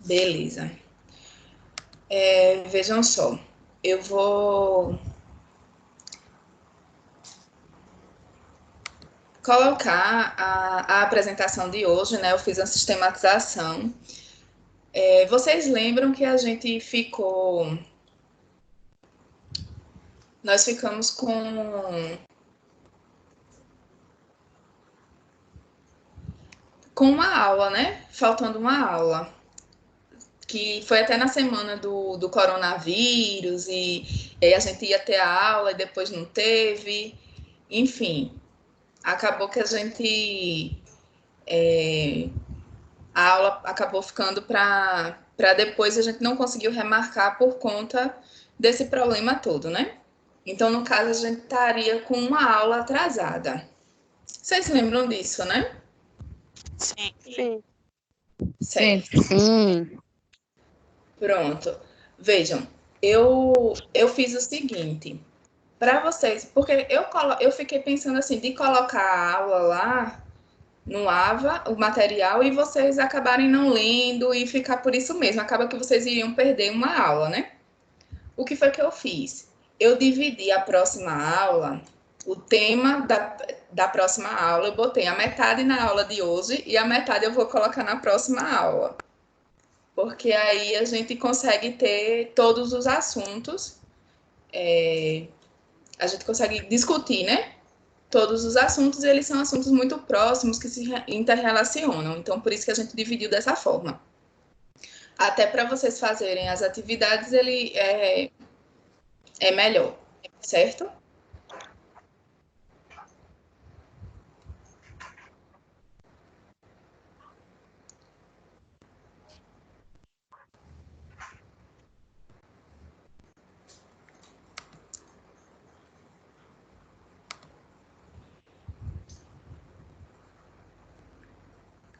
Beleza. Vejam só, eu vou colocar a apresentação de hoje, né? Eu fiz uma sistematização. Vocês lembram que a gente ficou... Nós ficamos com uma aula, né? Faltando uma aula. Que foi até na semana do coronavírus, e aí a gente ia ter a aula e depois não teve. Enfim, acabou que a aula acabou ficando para depois, a gente não conseguiu remarcar por conta desse problema todo, né? Então, no caso, a gente estaria com uma aula atrasada. Vocês lembram disso, né? Sim. Sim. Certo. Sim. Pronto. Vejam, eu fiz o seguinte, para vocês, porque eu fiquei pensando assim, de colocar a aula lá no AVA, o material, e vocês acabarem não lendo e ficar por isso mesmo. Acaba que vocês iriam perder uma aula, né? O que foi que eu fiz? Eu dividi a próxima aula, o tema da próxima aula, eu botei a metade na aula de hoje e a metade eu vou colocar na próxima aula. Porque aí a gente consegue ter todos os assuntos, a gente consegue discutir, né? Todos os assuntos, eles são assuntos muito próximos que se interrelacionam. Então, por isso que a gente dividiu dessa forma. Até para vocês fazerem as atividades, ele é melhor, certo?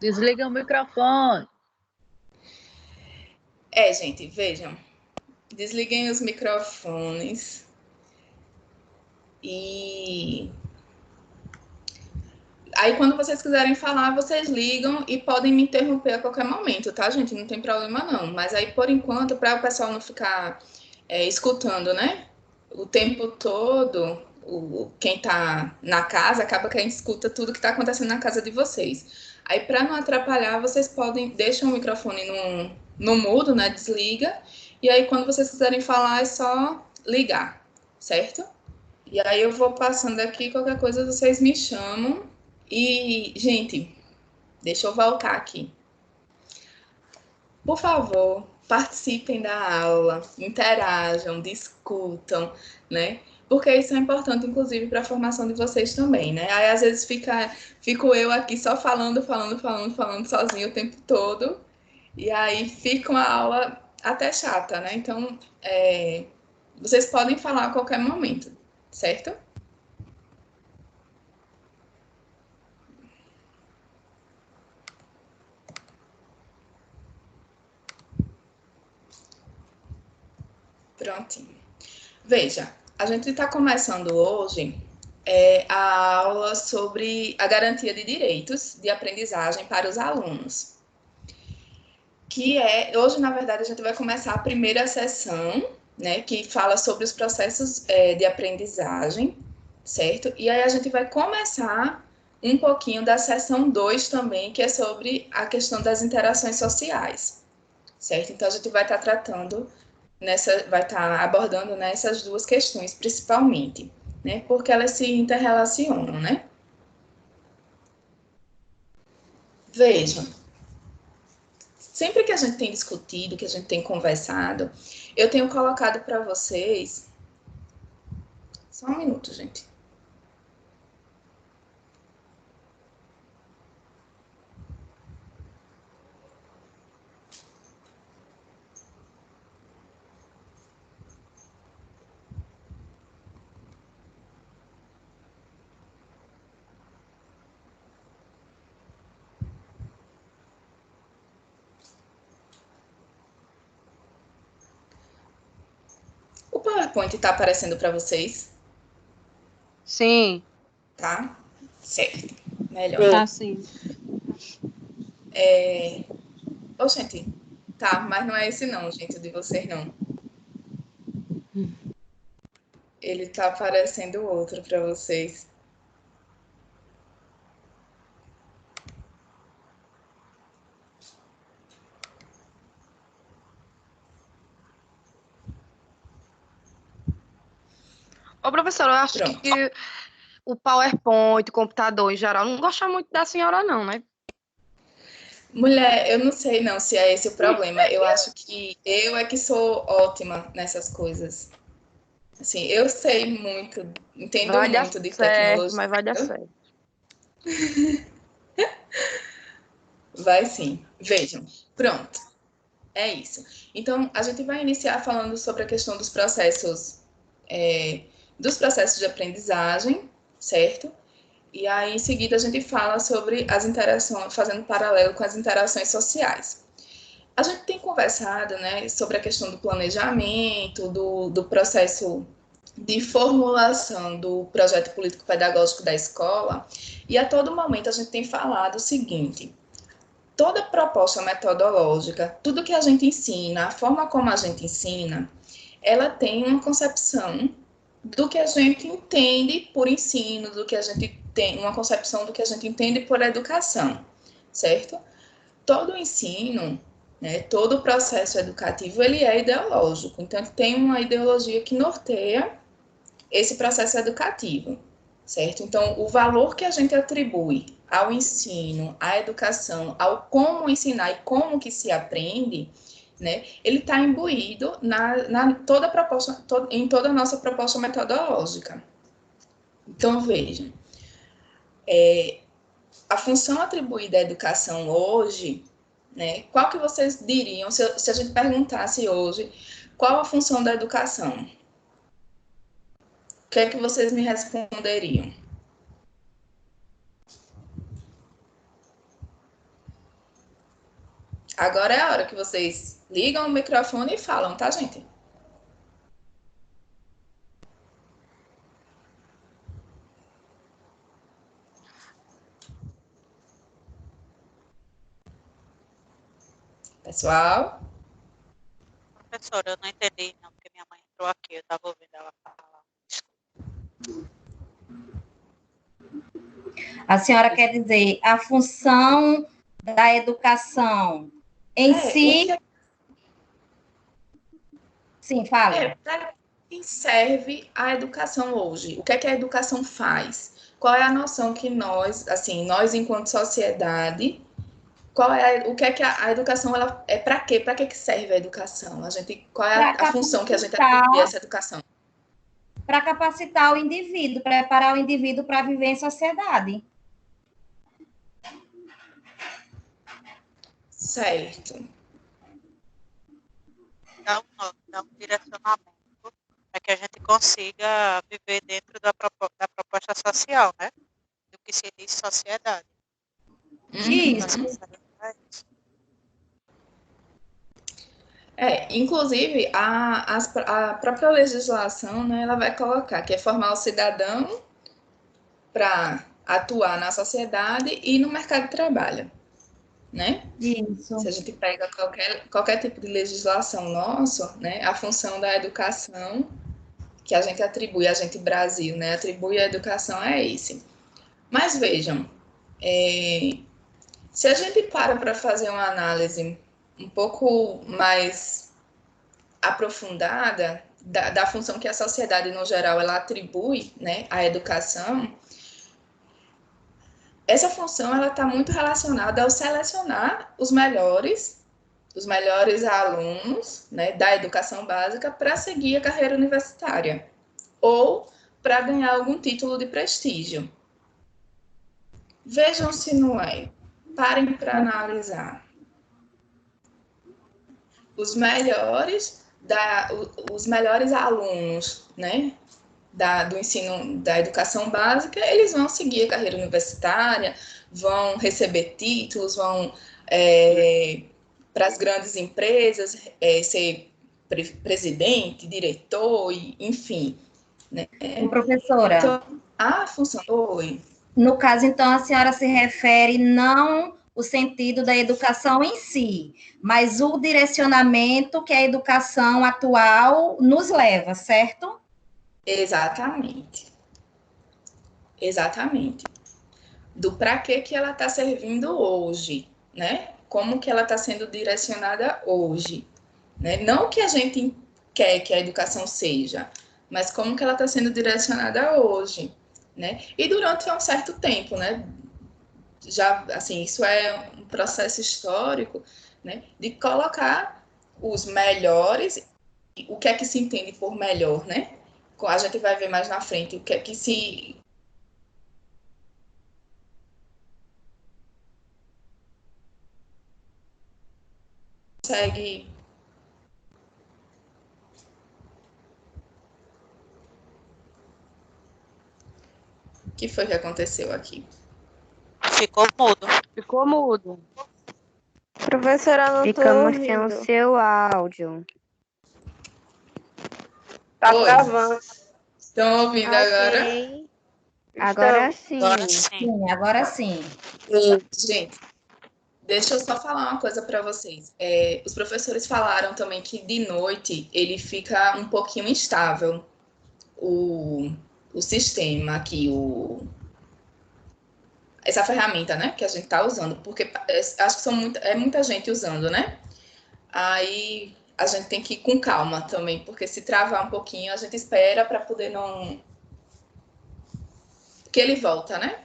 Desliga o microfone. Gente, vejam. Desliguem os microfones. E aí, quando vocês quiserem falar, vocês ligam e podem me interromper a qualquer momento, tá, gente? Não tem problema, não. Mas aí, por enquanto, para o pessoal não ficar escutando, né? O tempo todo, quem tá na casa, acaba que a gente escuta tudo que tá acontecendo na casa de vocês. Aí, para não atrapalhar, vocês podem... Deixam o microfone no mudo, né? Desliga. E aí, quando vocês quiserem falar, é só ligar, certo? E aí eu vou passando aqui, qualquer coisa vocês me chamam. E, gente, deixa eu voltar aqui. Por favor, participem da aula, interajam, discutam, né? Porque isso é importante, inclusive, para a formação de vocês também, né? Aí, às vezes, fico eu aqui só falando sozinho o tempo todo. E aí fica uma aula até chata, né? Então, vocês podem falar a qualquer momento, certo? Prontinho. Veja, a gente está começando hoje a aula sobre a garantia de direitos de aprendizagem para os alunos. Hoje, na verdade, a gente vai começar a primeira sessão, né, que fala sobre os processos de aprendizagem, certo? E aí a gente vai começar um pouquinho da sessão 2 também, que é sobre a questão das interações sociais, certo? Então, a gente vai estar tratando vai estar abordando essas duas questões, principalmente, né? Porque elas se interrelacionam, né? Vejam, sempre que a gente tem discutido, que a gente tem conversado, eu tenho colocado para vocês... Só um minuto, gente. O PowerPoint está aparecendo para vocês? Sim. Tá? Certo. Melhor. Tá sim. Gente, Tá, mas não é esse não, gente, o de vocês não. Ele tá aparecendo outro para vocês. Ô, professora, eu acho Pronto. que o PowerPoint, o computador em geral, não gosta muito da senhora, não, né? Mulher, eu não sei não se é esse o problema. Eu acho que eu é que sou ótima nessas coisas. Assim, eu sei muito, entendo Vai dar muito de certo, tecnologia. mas vai dar certo. Vai sim. Vejam. Pronto. É isso. Então, a gente vai iniciar falando sobre a questão dos processos de aprendizagem, certo? E aí, em seguida, a gente fala sobre as interações, fazendo paralelo com as interações sociais. A gente tem conversado, né, sobre a questão do planejamento, do processo de formulação do projeto político-pedagógico da escola, e a todo momento a gente tem falado o seguinte: toda proposta metodológica, tudo que a gente ensina, a forma como a gente ensina, ela tem uma concepção do que a gente entende por ensino, do que a gente tem, uma concepção do que a gente entende por educação, certo? Todo o ensino, né, todo o processo educativo, ele é ideológico. Então, tem uma ideologia que norteia esse processo educativo, certo? Então, o valor que a gente atribui ao ensino, à educação, ao como ensinar e como que se aprende, né, ele está imbuído em toda a nossa proposta metodológica. Então, vejam, a função atribuída à educação hoje, né, qual que vocês diriam, se a gente perguntasse hoje, qual a função da educação? O que é que vocês me responderiam? Agora é a hora que vocês ligam o microfone e falam, tá, gente? Pessoal? Professora, eu não entendi, não, porque minha mãe entrou aqui, eu estava ouvindo ela falar. A senhora quer dizer a função da educação em si? Sim, fala. Para quem serve a educação hoje? O que é que a educação faz? Qual é a noção que nós, assim, nós enquanto sociedade, o que é que a educação ela é para quê? Para que serve a educação? Qual é a função que a gente atribui a essa educação? Para capacitar o indivíduo, preparar o indivíduo para viver em sociedade. Certo. Dá um direcionamento para que a gente consiga viver dentro da proposta social, né? Do que se diz sociedade. Isso. Inclusive, a própria legislação, né, ela vai colocar que é formar o cidadão para atuar na sociedade e no mercado de trabalho, né? Isso. Se a gente pega qualquer tipo de legislação nosso, né, a função da educação que a gente atribui, a gente Brasil, né, atribui à educação é esse. Mas vejam, se a gente para fazer uma análise um pouco mais aprofundada da função que a sociedade, no geral, ela atribui, né, à educação, essa função ela está muito relacionada ao selecionar os melhores alunos, né, da educação básica para seguir a carreira universitária ou para ganhar algum título de prestígio. Vejam se não é. Parem para analisar. Os melhores alunos, né, do ensino da educação básica, eles vão seguir a carreira universitária, vão receber títulos, vão para as grandes empresas ser presidente, diretor, enfim. Né? Professora, então, a função... Oi. No caso, então, a senhora se refere não o sentido da educação em si, mas o direcionamento que a educação atual nos leva, certo? Exatamente. Exatamente. Do para que ela está servindo hoje, né? Como que ela está sendo direcionada hoje, né? Não o que a gente quer que a educação seja, mas como que ela está sendo direcionada hoje, né? E durante um certo tempo, né? Já, assim, isso é um processo histórico, né? De colocar os melhores, o que é que se entende por melhor, né? A gente vai ver mais na frente o que é que se consegue. O que foi que aconteceu aqui? Ficou mudo. Ficou mudo. Professora, não tô Ficamos sem o ouvindo. seu áudio. Tá Oi. travando. Estão ouvindo agora? Ok. Agora Estamos. sim. Agora sim. Sim, agora sim. Gente, deixa eu só falar uma coisa para vocês. Os professores falaram também que de noite ele fica um pouquinho instável, o sistema aqui, essa ferramenta, né, que a gente está usando, porque acho que muita gente usando, né? Aí a gente tem que ir com calma também, porque se travar um pouquinho, a gente espera para poder não. Que ele volta, né?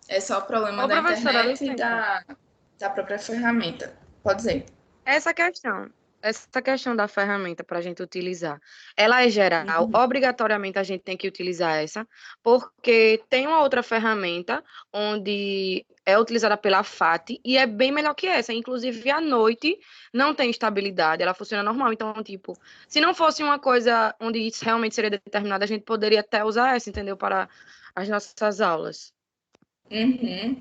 É só o problema Ô, da professora, internet e licença. da própria ferramenta. Pode dizer. Essa questão da ferramenta para a gente utilizar, ela é geral, obrigatoriamente a gente tem que utilizar essa, porque tem uma outra ferramenta onde é utilizada pela FAT e é bem melhor que essa, inclusive à noite não tem estabilidade, ela funciona normal, então, tipo, se não fosse uma coisa onde isso realmente seria determinado, a gente poderia até usar essa, entendeu, para as nossas aulas. Uhum.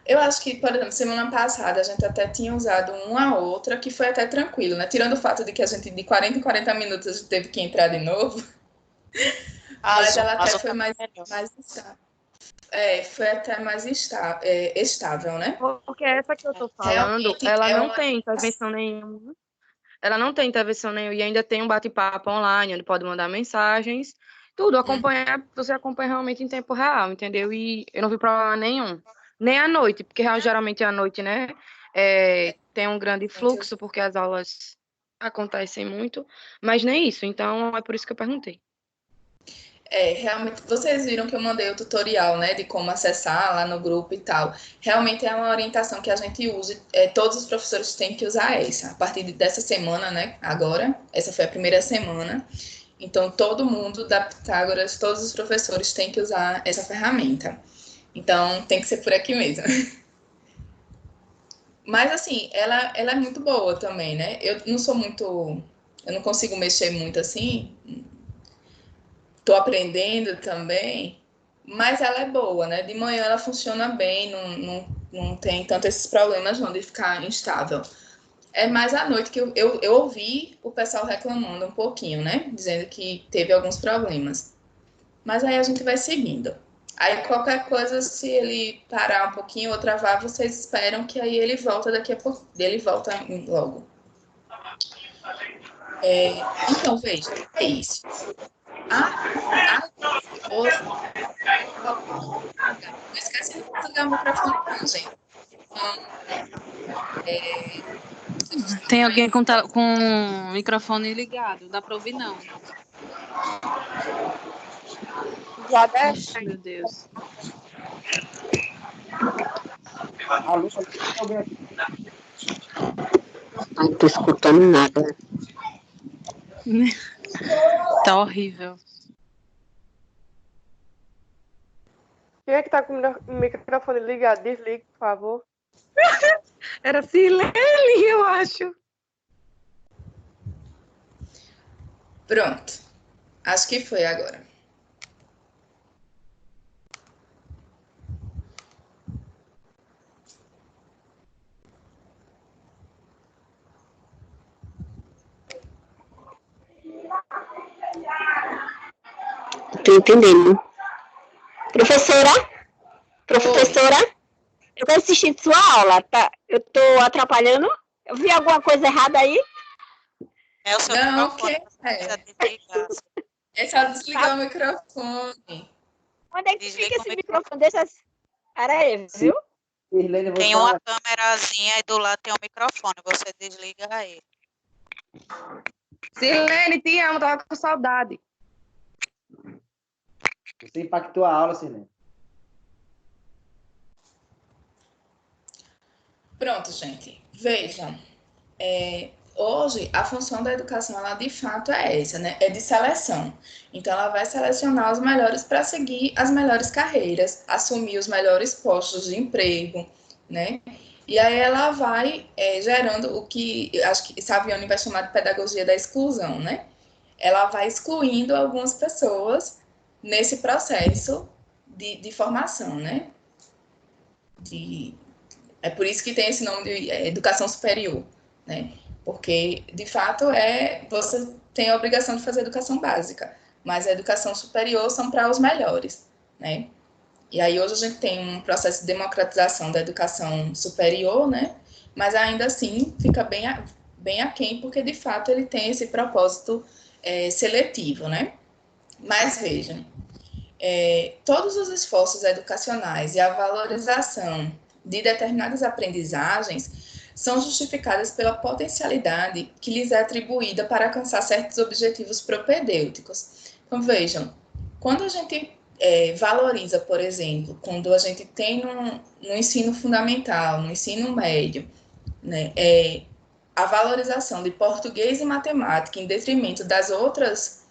Eu acho que, por exemplo, semana passada a gente até tinha usado uma outra que foi até tranquilo, né? Tirando o fato de que a gente de 40 em 40 minutos a gente teve que entrar de novo, mas ela até foi mais estável. Foi até mais estável, né? Porque essa que eu tô falando, Realmente ela é não uma. tem intervenção nenhuma. Ela não tem intervenção nenhuma e ainda tem um bate-papo online, onde pode mandar mensagens. Tudo, você acompanha realmente em tempo real, entendeu? E eu não vi problema nenhum. Nem à noite, porque geralmente à noite, né, tem um grande fluxo, porque as aulas acontecem muito, mas nem isso. Então, é por isso que eu perguntei. Realmente, vocês viram que eu mandei o tutorial, né, de como acessar lá no grupo e tal. Realmente é uma orientação que a gente usa, todos os professores têm que usar essa. A partir dessa semana, né, agora, essa foi a primeira semana. Então, todo mundo da Pitágoras, todos os professores têm que usar essa ferramenta. Então, tem que ser por aqui mesmo. Mas, assim, ela é muito boa também, né? Eu não consigo mexer muito assim, tô aprendendo também, mas ela é boa, né? De manhã ela funciona bem, não tem tanto esses problemas não de ficar instável. É mais à noite que eu ouvi o pessoal reclamando um pouquinho, né? Dizendo que teve alguns problemas. Mas aí a gente vai seguindo. Aí qualquer coisa, se ele parar um pouquinho ou travar, vocês esperam que aí ele volta daqui a pouco. Ele volta logo. Então, veja, é isso. Não esquece de desligar o microfone, não, gente. Tem alguém com o microfone ligado, dá para ouvir não. Já desce. Ixi, meu Deus. Não tô escutando nada. Tá horrível. Quem é que tá com o microfone ligado? Desligue, por favor. Era Silene, eu acho. Pronto. Acho que foi agora. Não tô entendendo. Professora? Professora? Eu tô assistindo sua aula, tá? Eu tô atrapalhando? Eu vi alguma coisa errada aí? É o seu Não, microfone, que você precisa desligar. é só desligar Tá? o microfone. Onde é que fica Desliga o esse microfone. microfone? Deixa. Pera aí, viu? Sirlene, Tem uma câmerazinha e do lado tem um microfone. Você desliga aí. Sirlene, te amo, tava com saudade. você impactou a aula, Sirlene. Pronto, gente. Vejam, hoje a função da educação, ela de fato é essa, né? É de seleção. Então, ela vai selecionar os melhores para seguir as melhores carreiras, assumir os melhores postos de emprego, né? E aí ela vai gerando o que acho que Saviani vai chamar de pedagogia da exclusão, né? Ela vai excluindo algumas pessoas nesse processo de formação, né? É por isso que tem esse nome de educação superior, né? Porque, de fato, você tem a obrigação de fazer educação básica, mas a educação superior são para os melhores, né? E aí hoje a gente tem um processo de democratização da educação superior, né? Mas ainda assim fica bem aquém, porque de fato ele tem esse propósito seletivo, né? Mas vejam, todos os esforços educacionais e a valorização de determinadas aprendizagens são justificadas pela potencialidade que lhes é atribuída para alcançar certos objetivos propedêuticos. Então, vejam, quando a gente valoriza, por exemplo, quando a gente tem no ensino fundamental, no ensino médio, né, a valorização de português e matemática em detrimento das outras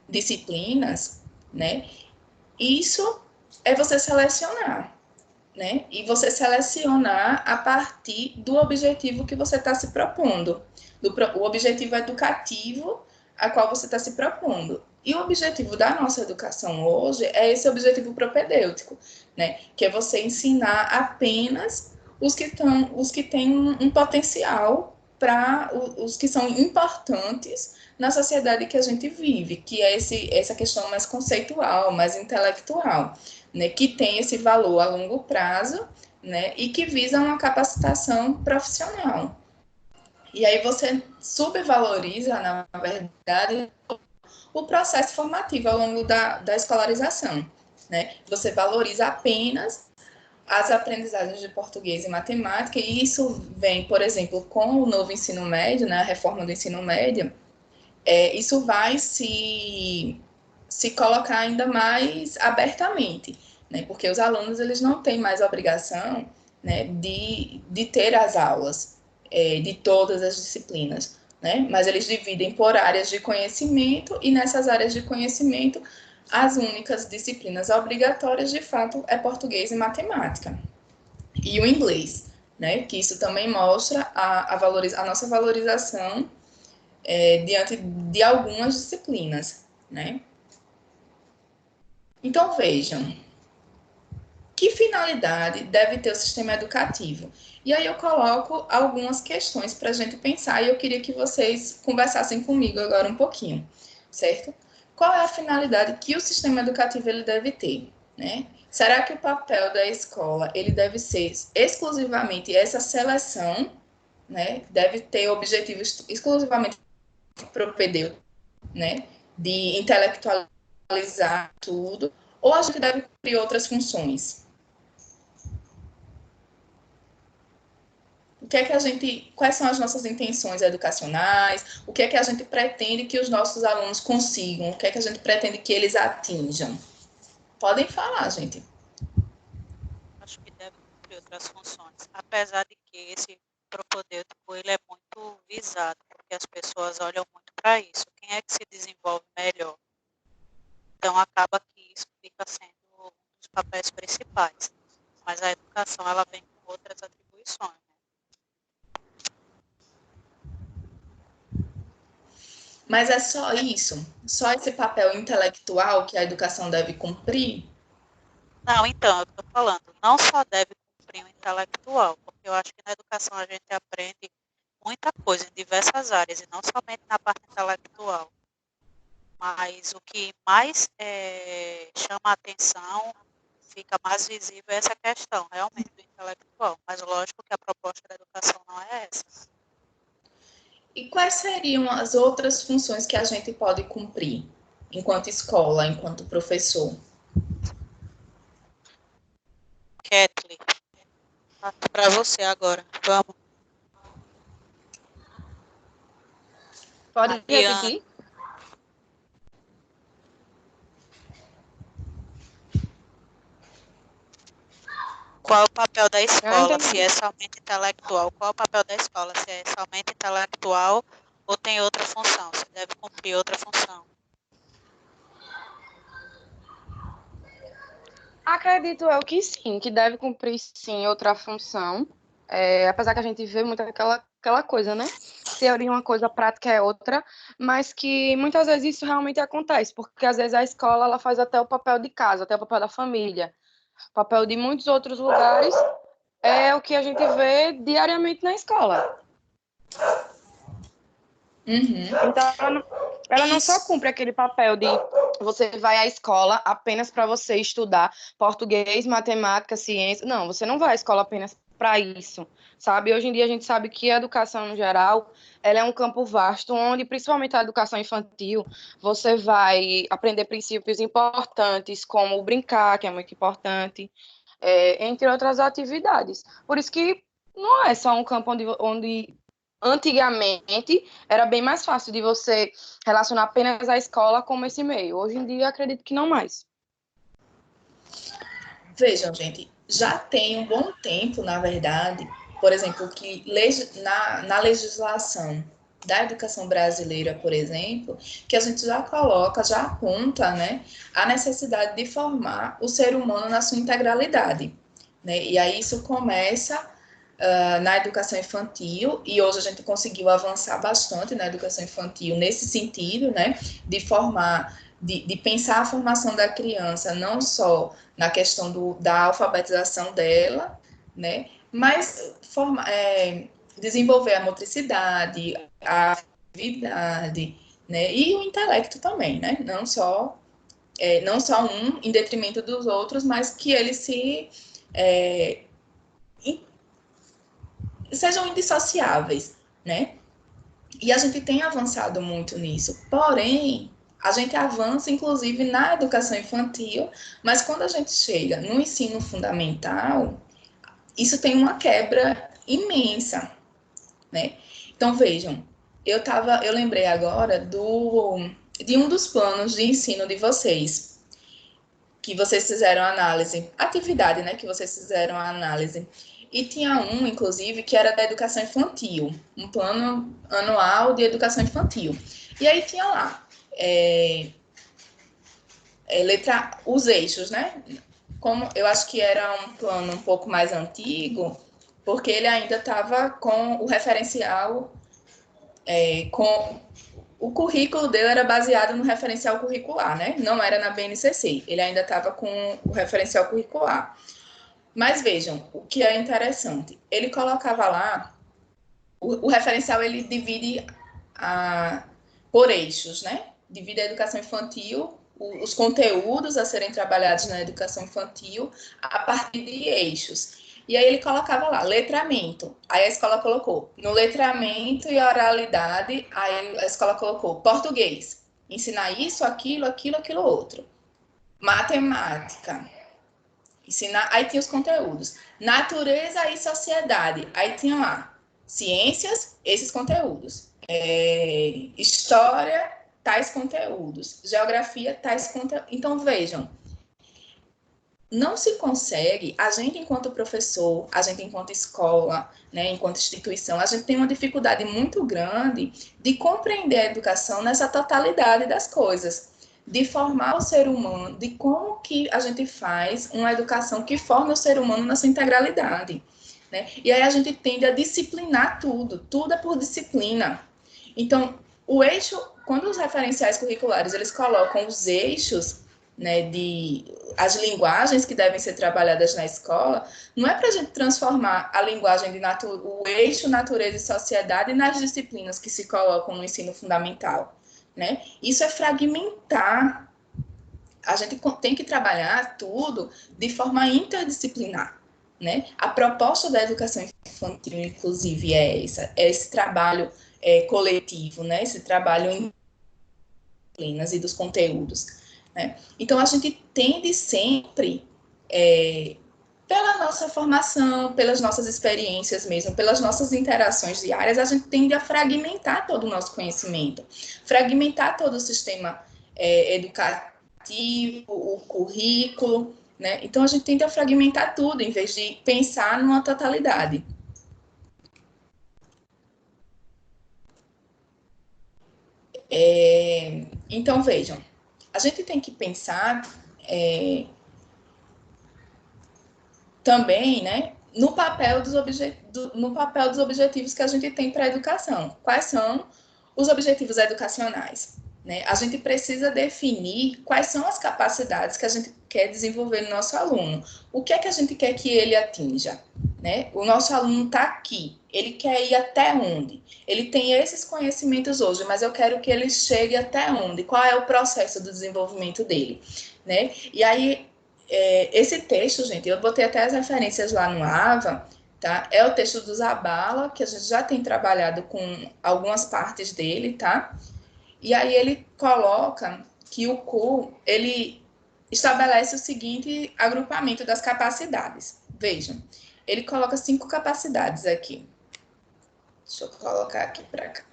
disciplinas, né, isso é você selecionar, né? E você selecionar a partir do objetivo que você está se propondo, o objetivo educativo a qual você está se propondo. E o objetivo da nossa educação hoje é esse objetivo propedêutico, né? Que é você ensinar apenas os que têm um potencial para os que são importantes na sociedade que a gente vive, que é essa questão mais conceitual, mais intelectual, né, que tem esse valor a longo prazo, né, e que visa uma capacitação profissional. E aí você subvaloriza, na verdade, o processo formativo ao longo da escolarização, né? Você valoriza apenas as aprendizagens de português e matemática, e isso vem, por exemplo, com o novo ensino médio, né, a reforma do ensino médio, isso vai se colocar ainda mais abertamente, né? Porque os alunos eles não têm mais a obrigação, né, de ter as aulas de todas as disciplinas, né? Mas eles dividem por áreas de conhecimento e nessas áreas de conhecimento as únicas disciplinas obrigatórias de fato é português e matemática e o inglês, né? Que isso também mostra a nossa valorização diante de algumas disciplinas, né? Então, vejam, que finalidade deve ter o sistema educativo? E aí eu coloco algumas questões para a gente pensar e eu queria que vocês conversassem comigo agora um pouquinho, certo? Qual é a finalidade que o sistema educativo ele deve ter, né? Será que o papel da escola ele deve ser exclusivamente essa seleção, né? Deve ter objetivos exclusivamente propedêuticos, né? De intelectualizar tudo, ou a gente deve cumprir outras funções? O que é que a gente, quais são as nossas intenções educacionais? O que é que a gente pretende que os nossos alunos consigam? O que é que a gente pretende que eles atinjam? Podem falar, gente. Acho que deve cumprir outras funções. Apesar de que esse propedêutico ele é muito visado, porque as pessoas olham muito para isso. Quem é que se desenvolve melhor? Então acaba que isso fica sendo um dos papéis principais. Mas a educação ela vem com outras atribuições. Né? Mas é só isso? Só esse papel intelectual que a educação deve cumprir? Não, então, eu estou falando, não só deve cumprir o intelectual, porque eu acho que na educação a gente aprende muita coisa em diversas áreas, e não somente na parte intelectual. Mas o que mais chama a atenção fica mais visível essa questão, realmente, do intelectual. Mas lógico que a proposta da educação não é essa. E quais seriam as outras funções que a gente pode cumprir enquanto escola, enquanto professor? Kathleen, para você agora. Vamos. Pode Adriana. repetir? Qual é o papel da Eu escola? entendi. Se é somente intelectual, qual é o papel da escola? Se é somente intelectual ou tem outra função? Se deve cumprir outra função? Acredito eu que sim, que deve cumprir sim outra função. Apesar que a gente vê muito aquela coisa, né? Teoria é uma coisa, prática é outra, mas que muitas vezes isso realmente acontece, porque às vezes a escola ela faz até o papel de casa, até o papel da família, o papel de muitos outros lugares é o que a gente vê diariamente na escola. Uhum. Então, ela não só cumpre aquele papel de você vai à escola apenas para você estudar português, matemática, ciência. Não, você não vai à escola apenas para isso, sabe? Hoje em dia a gente sabe que a educação no geral, ela é um campo vasto, onde principalmente a educação infantil, você vai aprender princípios importantes, como o brincar, que é muito importante, entre outras atividades. Por isso que não é só um campo onde antigamente era bem mais fácil de você relacionar apenas a escola como esse meio. Hoje em dia, acredito que não mais. Vejam, gente, já tem um bom tempo, na verdade, por exemplo, que na legislação da educação brasileira, por exemplo, que a gente já coloca, já aponta, né, a necessidade de formar o ser humano na sua integralidade, né? E aí isso começa na educação infantil, e hoje a gente conseguiu avançar bastante na educação infantil nesse sentido, né, de formar, de pensar a formação da criança, não só na questão da alfabetização dela, né, mas desenvolver a motricidade, a atividade, né, e o intelecto também, né, não só um em detrimento dos outros, mas que eles sejam indissociáveis, né? E a gente tem avançado muito nisso. Porém, a gente avança, inclusive, na educação infantil, mas quando a gente chega no ensino fundamental, isso tem uma quebra imensa, né? Então, vejam, eu lembrei agora de um dos planos de ensino de vocês, que vocês fizeram análise, atividade, né, que vocês fizeram a análise. E tinha um, inclusive, que era da educação infantil, um plano anual de educação infantil. E aí tinha lá os eixos, né? Como eu acho que era um plano um pouco mais antigo, porque ele ainda estava com o referencial, com o currículo dele era baseado no referencial curricular, né? Não era na BNCC, ele ainda estava com o referencial curricular. Mas vejam, o que é interessante, ele colocava lá, o referencial ele divide por eixos, né? Divide a educação infantil, os conteúdos a serem trabalhados na educação infantil a partir de eixos. E aí ele colocava lá, letramento. Aí a escola colocou no letramento e oralidade, aí a escola colocou português. Ensinar isso, aquilo, outro. Matemática. Ensinar, aí tinha os conteúdos. Natureza e sociedade. Aí tinha lá, ciências, esses conteúdos. História, tais conteúdos. Geografia, tais conteúdos. Então, vejam, não se consegue, a gente enquanto professor, a gente enquanto escola, né, enquanto instituição, a gente tem uma dificuldade muito grande de compreender a educação nessa totalidade das coisas, de formar o ser humano, de como que a gente faz uma educação que forme o ser humano na sua integralidade, né? E aí a gente tende a disciplinar tudo é por disciplina. Então, o eixo, quando os referenciais curriculares, eles colocam os eixos, né, as linguagens que devem ser trabalhadas na escola, não é para a gente transformar a linguagem o eixo natureza e sociedade nas disciplinas que se colocam no ensino fundamental, né? Isso é fragmentar a gente tem que trabalhar tudo de forma interdisciplinar, né? A proposta da educação infantil, inclusive, é esse trabalho coletivo, né? Esse trabalho em disciplinas e dos conteúdos, né? Então, a gente tende sempre, pela nossa formação, pelas nossas experiências mesmo, pelas nossas interações diárias, a gente tende a fragmentar todo o nosso conhecimento, fragmentar todo o sistema educativo, o currículo, né? Então, a gente tende a fragmentar tudo, em vez de pensar numa totalidade. Então, vejam, a gente tem que pensar também, né, no papel dos objetivos que a gente tem para a educação. Quais são os objetivos educacionais? Né? A gente precisa definir quais são as capacidades que a gente quer desenvolver no nosso aluno. O que é que a gente quer que ele atinja? Né? O nosso aluno está aqui, ele quer ir até onde? Ele tem esses conhecimentos hoje, mas eu quero que ele chegue até onde? Qual é o processo do desenvolvimento dele? Né? E aí, esse texto, gente, eu botei até as referências lá no AVA, tá? É o texto do Zabala, que a gente já tem trabalhado com algumas partes dele, tá? E aí ele coloca que o CU, ele estabelece o seguinte agrupamento das capacidades. Vejam, ele coloca 5 capacidades aqui. Deixa eu colocar aqui para cá.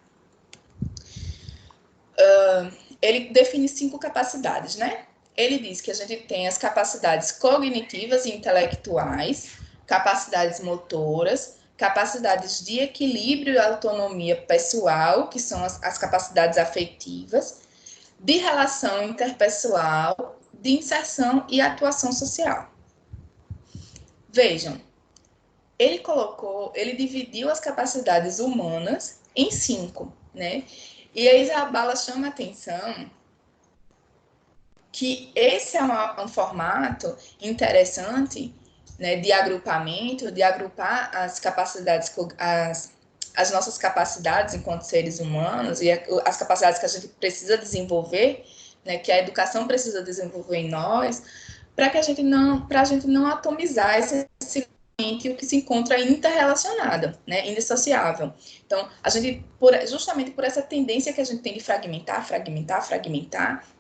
Ele define 5 capacidades, né? Ele diz que a gente tem as capacidades cognitivas e intelectuais, capacidades motoras, capacidades de equilíbrio e autonomia pessoal, que são as capacidades afetivas, de relação interpessoal, de inserção e atuação social. Vejam, ele dividiu as capacidades humanas em 5, né? E a Isabela chama a atenção que esse é um formato interessante, né, de agrupamento, de agrupar as capacidades, as nossas capacidades enquanto seres humanos e as capacidades que a gente precisa desenvolver, né, que a educação precisa desenvolver em nós, para a gente não atomizar esse o que se encontra interrelacionado, né, indissociável. Então, a gente, justamente por essa tendência que a gente tem de fragmentar,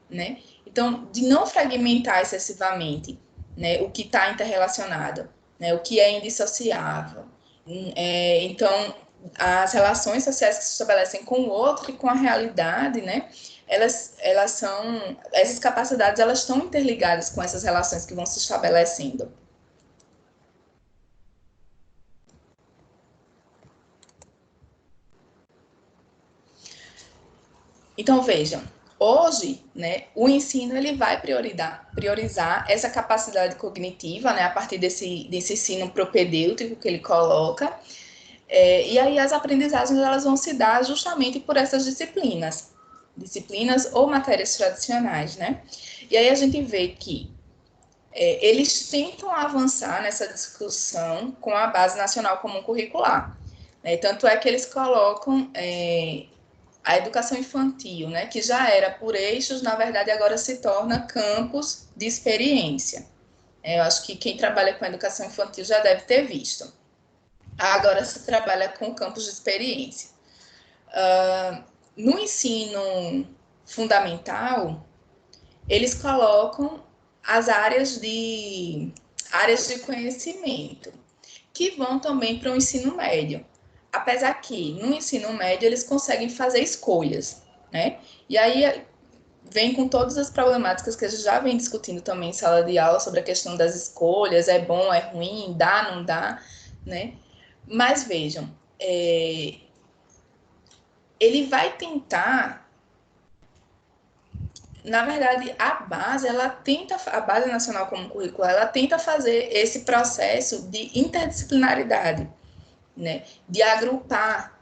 né, então, de não fragmentar excessivamente, né, o que está interrelacionado, né, o que é indissociável. Então, as relações sociais que se estabelecem com o outro e com a realidade, né, essas capacidades, elas estão interligadas com essas relações que vão se estabelecendo. Então, vejam, hoje, né, o ensino ele vai priorizar essa capacidade cognitiva, né, a partir desse ensino propedêutico que ele coloca, e aí as aprendizagens elas vão se dar justamente por essas disciplinas ou matérias tradicionais, né? E aí a gente vê que eles tentam avançar nessa discussão com a Base Nacional Comum Curricular, né? Tanto é que eles colocam a educação infantil, né, que já era por eixos, na verdade agora se torna campus de experiência. Eu acho que quem trabalha com educação infantil já deve ter visto. Agora se trabalha com campus de experiência. No ensino fundamental, eles colocam as áreas de conhecimento, que vão também para o ensino médio. Apesar que no ensino médio eles conseguem fazer escolhas, né? E aí vem com todas as problemáticas que a gente já vem discutindo também em sala de aula sobre a questão das escolhas, é bom, é ruim, dá, não dá, né? Mas vejam, ele vai tentar, na verdade, a Base Nacional Comum Curricular, ela tenta fazer esse processo de interdisciplinaridade, né, de agrupar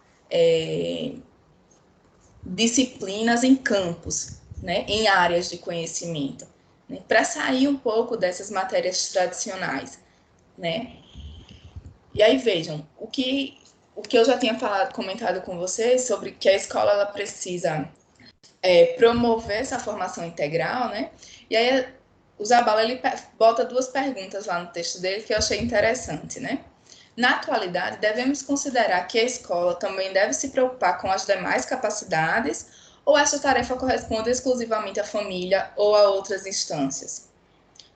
disciplinas em campos, né, em áreas de conhecimento, né, para sair um pouco dessas matérias tradicionais, né. E aí vejam, o que eu já tinha comentado com vocês sobre que a escola ela precisa promover essa formação integral, né? E aí o Zabala ele bota duas perguntas lá no texto dele que eu achei interessante, né? Na atualidade, devemos considerar que a escola também deve se preocupar com as demais capacidades ou essa tarefa corresponde exclusivamente à família ou a outras instâncias?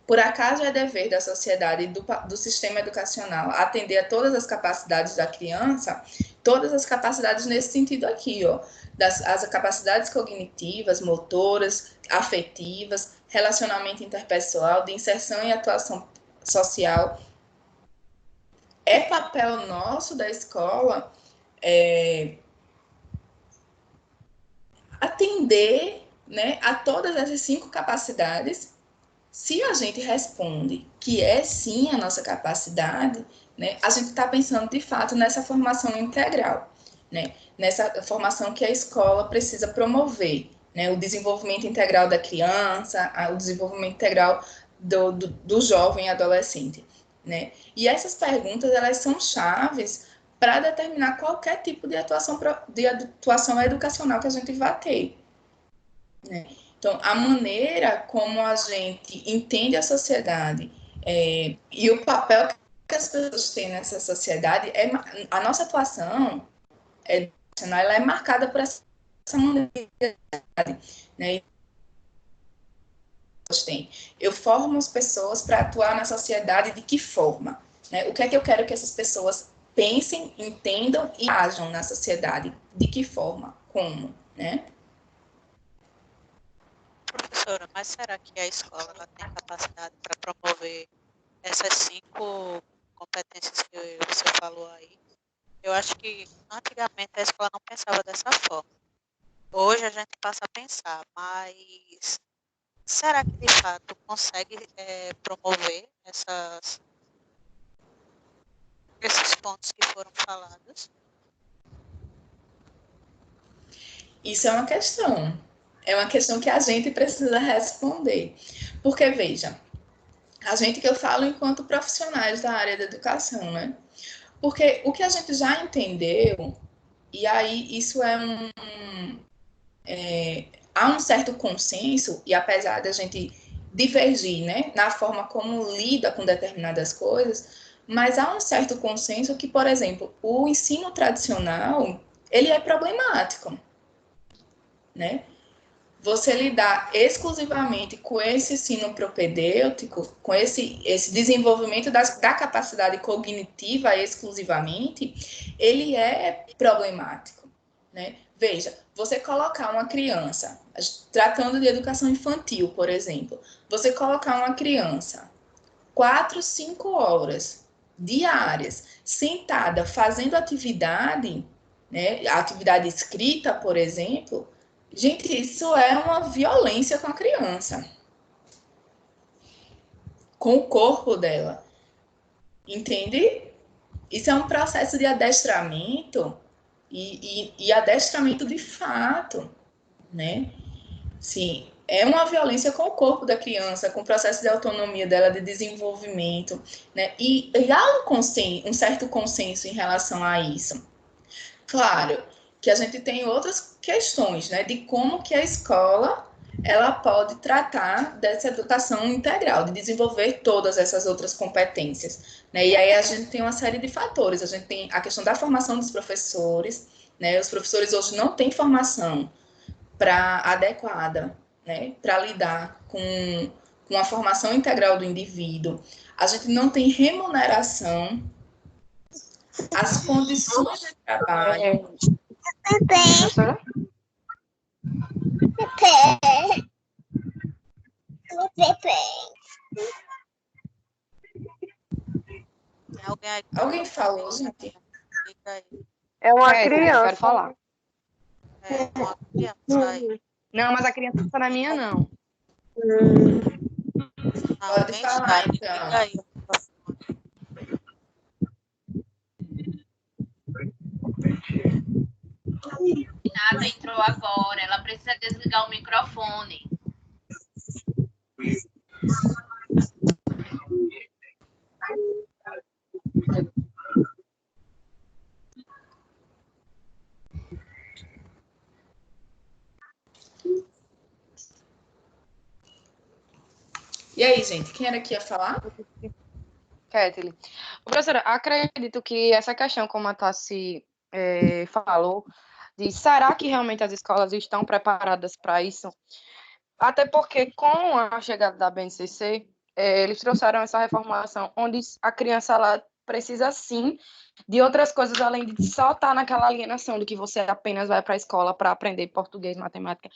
Por acaso é dever da sociedade e do sistema educacional atender a todas as capacidades da criança? Todas as capacidades nesse sentido aqui, ó, as capacidades cognitivas, motoras, afetivas, relacionamento interpessoal, de inserção e atuação social. É papel nosso da escola atender, né, a todas essas 5 capacidades. Se a gente responde que é sim a nossa capacidade, né, a gente está pensando de fato nessa formação integral, né, nessa formação que a escola precisa promover, né, o desenvolvimento integral da criança, o desenvolvimento integral do jovem e adolescente, né. E essas perguntas elas são chaves para determinar qualquer tipo de atuação educacional que a gente vai ter, né? Então, a maneira como a gente entende a sociedade e o papel que as pessoas têm nessa sociedade, a nossa atuação educacional ela é marcada por essa maneira, né? Eu formo as pessoas para atuar na sociedade de que forma? Né? O que é que eu quero que essas pessoas pensem, entendam e ajam na sociedade? De que forma? Como? Né? Professora, mas será que a escola ela tem capacidade para promover essas 5 competências que você falou aí? Eu acho que antigamente a escola não pensava dessa forma. Hoje a gente passa a pensar, mas será que de fato consegue promover esses pontos que foram falados? Isso é uma questão. É uma questão que a gente precisa responder. Porque, veja, a gente que eu falo enquanto profissionais da área da educação, né? Porque o que a gente já entendeu, e aí isso há um certo consenso, e apesar da gente divergir, né, na forma como lida com determinadas coisas, mas há um certo consenso que, por exemplo, o ensino tradicional, ele é problemático, né? Você lidar exclusivamente com esse ensino propedêutico, com esse desenvolvimento da capacidade cognitiva exclusivamente, ele é problemático, né? Veja, você colocar uma criança, tratando de educação infantil, por exemplo, você colocar uma criança 4, 5 horas diárias sentada fazendo atividade, né, atividade escrita, por exemplo, gente, isso é uma violência com a criança, com o corpo dela, entende? Isso é um processo de adestramento e adestramento de fato, né? Sim, é uma violência com o corpo da criança, com o processo de autonomia dela, de desenvolvimento, né? E há um certo consenso em relação a isso. Claro que a gente tem outras questões, né, de como que a escola ela pode tratar dessa educação integral, de desenvolver todas essas outras competências, né? E aí a gente tem uma série de fatores. A gente tem a questão da formação dos professores, né? Os professores hoje não têm formação adequada, né, para lidar com a formação integral do indivíduo. A gente não tem remuneração, as condições de trabalho. Professora? Tem alguém aí? Alguém falou, gente? É uma Eu quero criança. falar. Uma criança aí. Não, mas a criança não está na minha, não. Pode falar, então. Liga aí. Renata entrou agora, ela precisa desligar o microfone. E aí, gente, quem era que ia falar? Kathleen. Professora, acredito que essa questão, como a Tassi falou, de será que realmente as escolas estão preparadas para isso? Até porque, com a chegada da BNCC, eles trouxeram essa reformulação, onde a criança ela precisa, sim, de outras coisas, além de só estar naquela alienação de que você apenas vai para a escola para aprender português, matemática,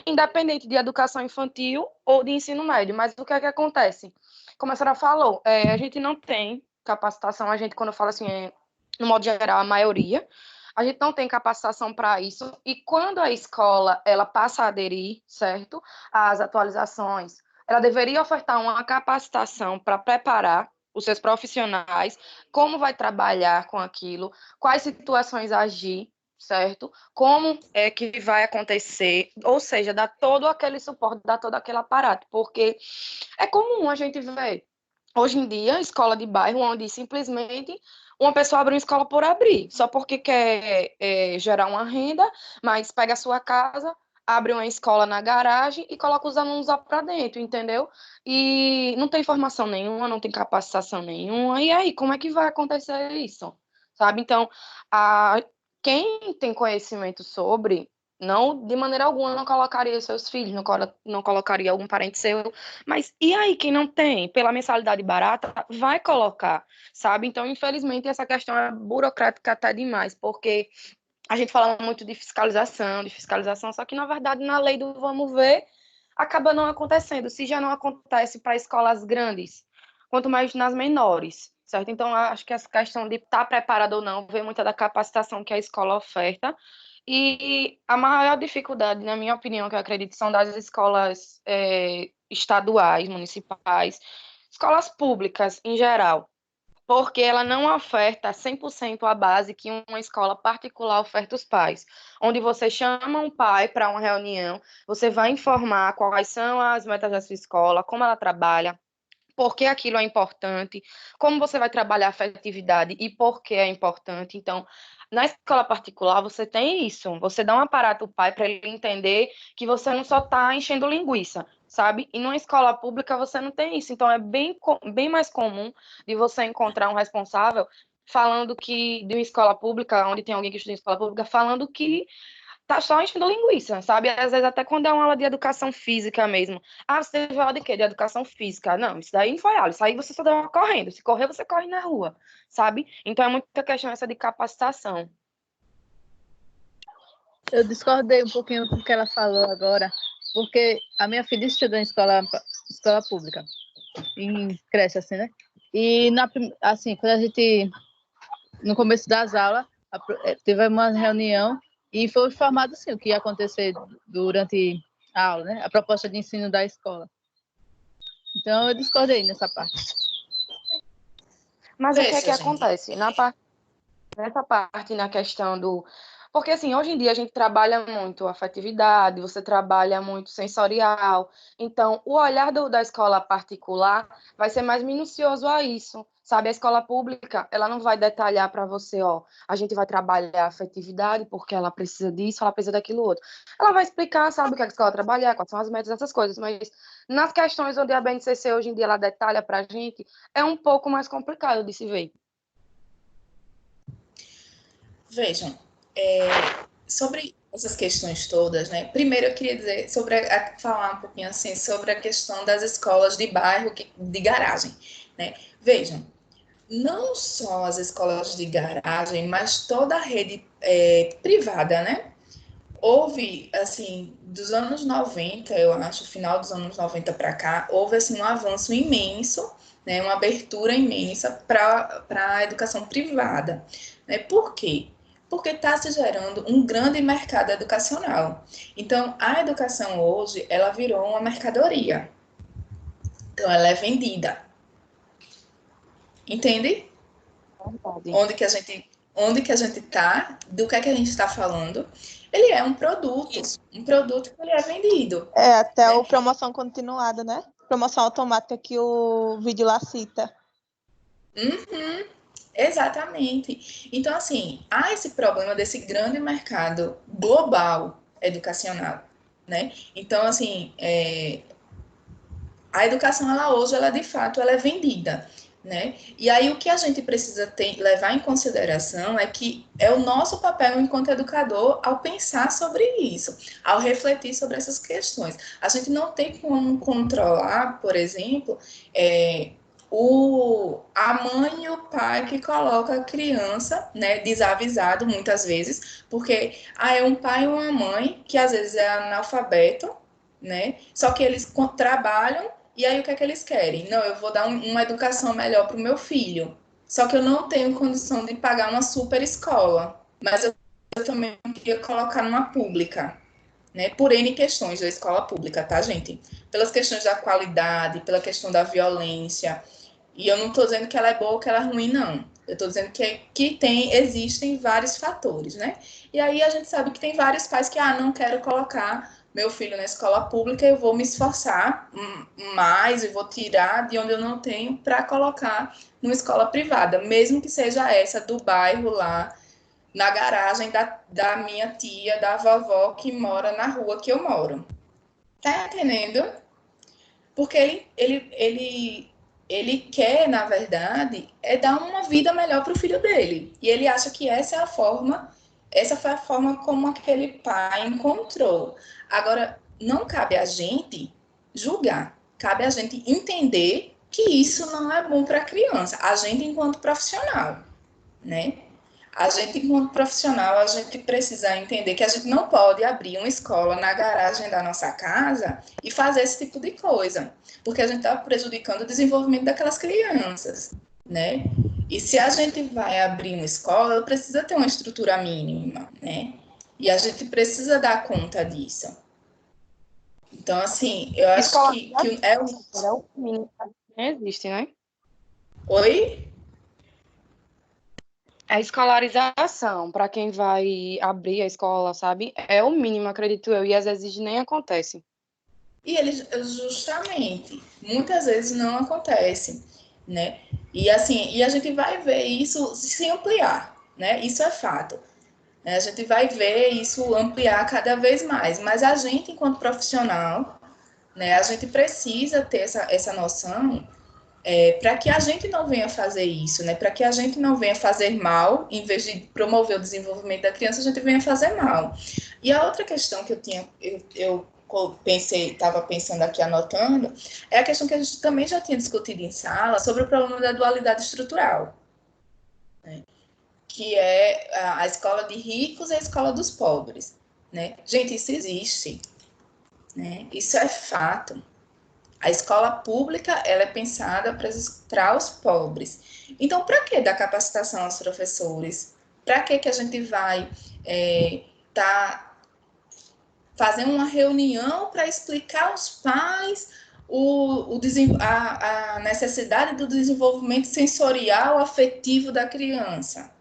independente de educação infantil ou de ensino médio. Mas o que é que acontece? Como a senhora falou, a gente não tem capacitação, a gente, quando eu falo assim, no modo geral, a maioria, a gente não tem capacitação para isso, e quando a escola ela passa a aderir, certo, às atualizações, ela deveria ofertar uma capacitação para preparar os seus profissionais, como vai trabalhar com aquilo, quais situações agir, certo? Como é que vai acontecer, ou seja, dar todo aquele suporte, dar todo aquele aparato, porque é comum a gente ver, hoje em dia, escola de bairro, onde simplesmente uma pessoa abre uma escola por abrir, só porque quer gerar uma renda, mas pega a sua casa, abre uma escola na garagem e coloca os alunos lá para dentro, entendeu? E não tem formação nenhuma, não tem capacitação nenhuma, e aí, como é que vai acontecer isso? Sabe? Então, quem tem conhecimento sobre, não, de maneira alguma, não colocaria seus filhos, não colocaria algum parente seu, mas e aí, quem não tem, pela mensalidade barata, vai colocar, sabe? Então, infelizmente, essa questão é burocrática até demais, porque a gente fala muito de fiscalização, só que, na verdade, na lei do vamos ver, acaba não acontecendo. Se já não acontece para escolas grandes, quanto mais nas menores, certo? Então, acho que essa questão de estar preparado ou não vem muito da capacitação que a escola oferta. E a maior dificuldade, na minha opinião, que eu acredito, são das escolas estaduais, municipais, escolas públicas em geral, porque ela não oferta 100% a base que uma escola particular oferta aos pais, onde você chama um pai para uma reunião, você vai informar quais são as metas da sua escola, como ela trabalha, por que aquilo é importante, como você vai trabalhar a afetividade e por que é importante. Então, na escola particular, você tem isso, você dá um aparato ao pai para ele entender que você não só está enchendo linguiça, sabe? E numa escola pública você não tem isso, então é bem mais comum de você encontrar um responsável falando que, de uma escola pública, onde tem alguém que estuda em escola pública, falando que tá só enchendo linguiça, sabe? Às vezes até quando é uma aula de educação física mesmo. Ah, você teve aula de quê? De educação física. Não, isso daí não foi aula, isso aí você só estava correndo. Se correr, você corre na rua, sabe? Então é muita questão essa de capacitação. Eu discordei um pouquinho com o que ela falou agora, porque a minha filha estudou em escola pública, em creche, assim, né? E, assim, quando a gente, no começo das aulas, teve uma reunião e foi informado, assim, o que ia acontecer durante a aula, né? A proposta de ensino da escola. Então, eu discordei nessa parte. Mas o que é que acontece? Nessa parte, na questão do... Porque, assim, hoje em dia a gente trabalha muito afetividade, você trabalha muito sensorial. Então, o olhar da escola particular vai ser mais minucioso a isso, sabe? A escola pública, ela não vai detalhar para você, ó, a gente vai trabalhar a afetividade porque ela precisa disso, ela precisa daquilo outro. Ela vai explicar, sabe, o que a escola trabalhar, quais são as metas, essas coisas. Mas nas questões onde a BNCC hoje em dia ela detalha para a gente, é um pouco mais complicado de se ver. Vejam, sobre essas questões todas, né? Primeiro eu queria dizer falar um pouquinho assim sobre a questão das escolas de bairro de garagem, né? Vejam, não só as escolas de garagem, mas toda a rede privada, né? Houve, assim, dos anos 90, eu acho, final dos anos 90 para cá, houve, assim, um avanço imenso, né, uma abertura imensa para a educação privada. Né? Por quê? Porque está se gerando um grande mercado educacional. Então, a educação hoje, ela virou uma mercadoria. Então, ela é vendida. Entende? Verdade. Onde que a gente está, do que é que a gente está falando. Ele é um produto que ele é vendido. Até o promoção continuada, né? Promoção automática que o vídeo lá cita. Uhum, exatamente. Então, assim, há esse problema desse grande mercado global educacional, né? Então, assim, A educação, ela de fato, ela é vendida, né? E aí o que a gente precisa levar em consideração é que é o nosso papel enquanto educador ao pensar sobre isso, ao refletir sobre essas questões. A gente não tem como controlar, por exemplo, a mãe e o pai que coloca a criança, né, desavisado muitas vezes, porque é um pai e uma mãe que às vezes é analfabeto, né? Só que eles trabalham e aí o que é que eles querem? Não, eu vou dar uma educação melhor para o meu filho. Só que eu não tenho condição de pagar uma super escola, mas eu também queria colocar numa pública, né? Por N questões da escola pública, tá, gente? Pelas questões da qualidade, pela questão da violência. E eu não estou dizendo que ela é boa ou que ela é ruim, não. Eu estou dizendo que existem vários fatores, né? E aí a gente sabe que tem vários pais que, não quero colocar meu filho na escola pública, eu vou me esforçar mais e vou tirar de onde eu não tenho para colocar numa escola privada, mesmo que seja essa do bairro lá, na garagem da minha tia, da vovó que mora na rua que eu moro. Tá entendendo? Porque ele quer, na verdade, dar uma vida melhor para o filho dele. E ele acha que essa foi a forma como aquele pai encontrou. Agora, não cabe a gente julgar, cabe a gente entender que isso não é bom para a criança, a gente enquanto profissional, né? A gente, enquanto profissional, a gente precisa entender que a gente não pode abrir uma escola na garagem da nossa casa e fazer esse tipo de coisa, porque a gente está prejudicando o desenvolvimento daquelas crianças, né? E se a gente vai abrir uma escola, ela precisa ter uma estrutura mínima, né? E a gente precisa dar conta disso. Então, assim, eu acho que é o mínimo que existe, né? Oi? A escolarização, para quem vai abrir a escola, sabe? É o mínimo, acredito eu, e às vezes nem acontece. E eles, justamente, muitas vezes não acontece, né? E assim, e a gente vai ver isso se ampliar, né? Isso é fato. A gente vai ver isso ampliar cada vez mais, mas a gente, enquanto profissional, né, a gente precisa ter essa noção para que a gente não venha fazer isso, né? Para que a gente não venha fazer mal, em vez de promover o desenvolvimento da criança, a gente venha fazer mal. E a outra questão que eu estava pensando aqui, anotando, é a questão que a gente também já tinha discutido em sala sobre o problema da dualidade estrutural, né? Que é a escola de ricos e a escola dos pobres, né? Gente, isso existe, né? Isso é fato. A escola pública, ela é pensada para os pobres. Então, para que dar capacitação aos professores? Para que a gente vai fazer uma reunião para explicar aos pais a necessidade do desenvolvimento sensorial afetivo da criança?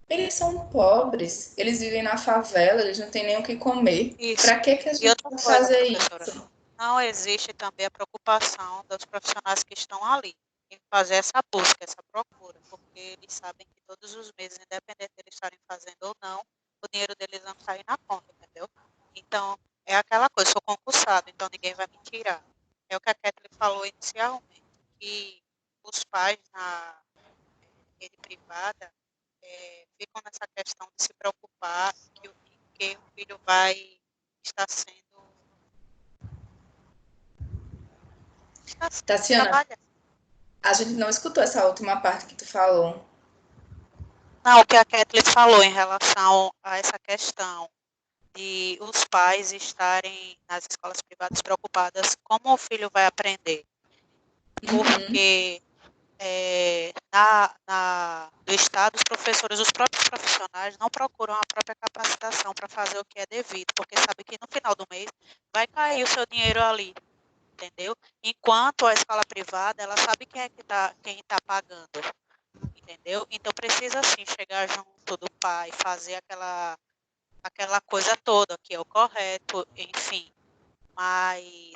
Eles são pobres, eles vivem na favela, eles não têm nem o que comer. Para que a gente vai fazer isso? Não existe também a preocupação dos profissionais que estão ali em fazer essa busca, essa procura, porque eles sabem que todos os meses, independente de eles estarem fazendo ou não, o dinheiro deles não sai na conta, entendeu? Então, é aquela coisa, sou concursado, então ninguém vai me tirar. É o que a Kathleen falou inicialmente, que os pais na rede privada ficam nessa questão de se preocupar que o filho vai estar sendo Tassiana, a gente não escutou essa última parte que tu falou. Não, o que a Kathleen falou em relação a essa questão de os pais estarem nas escolas privadas preocupadas como o filho vai aprender. Porque do Estado, os professores, os próprios profissionais não procuram a própria capacitação para fazer o que é devido, porque sabe que no final do mês vai cair o seu dinheiro ali, entendeu? Enquanto a escola privada, ela sabe quem está pagando, entendeu? Então precisa sim chegar junto do pai, fazer aquela coisa toda que é o correto, enfim. Mas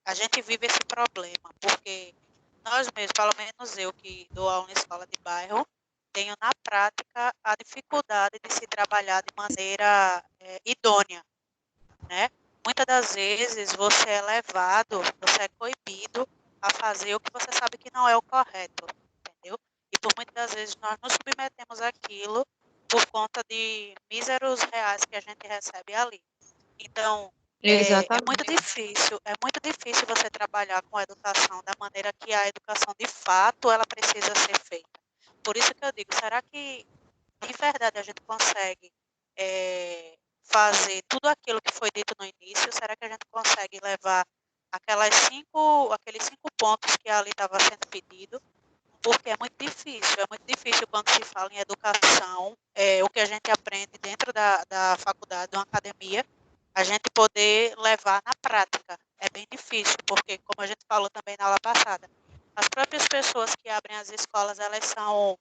a gente vive esse problema, porque nós mesmos, pelo menos eu que dou aula em escola de bairro, tenho na prática a dificuldade de se trabalhar de maneira idônea, né? muitas das vezes você é levado, você é coibido a fazer o que você sabe que não é o correto, entendeu? E por muitas das vezes nós nos submetemos àquilo por conta de míseros reais que a gente recebe ali. Então, é muito difícil você trabalhar com a educação da maneira que a educação de fato ela precisa ser feita. Por isso que eu digo, será que de verdade a gente consegue fazer tudo aquilo que foi dito no início? Será que a gente consegue levar aqueles 5 pontos que ali estava sendo pedido? Porque é muito difícil quando se fala em educação, o que a gente aprende dentro da faculdade, de uma academia, a gente poder levar na prática. É bem difícil, porque, como a gente falou também na aula passada, as próprias pessoas que abrem as escolas, elas são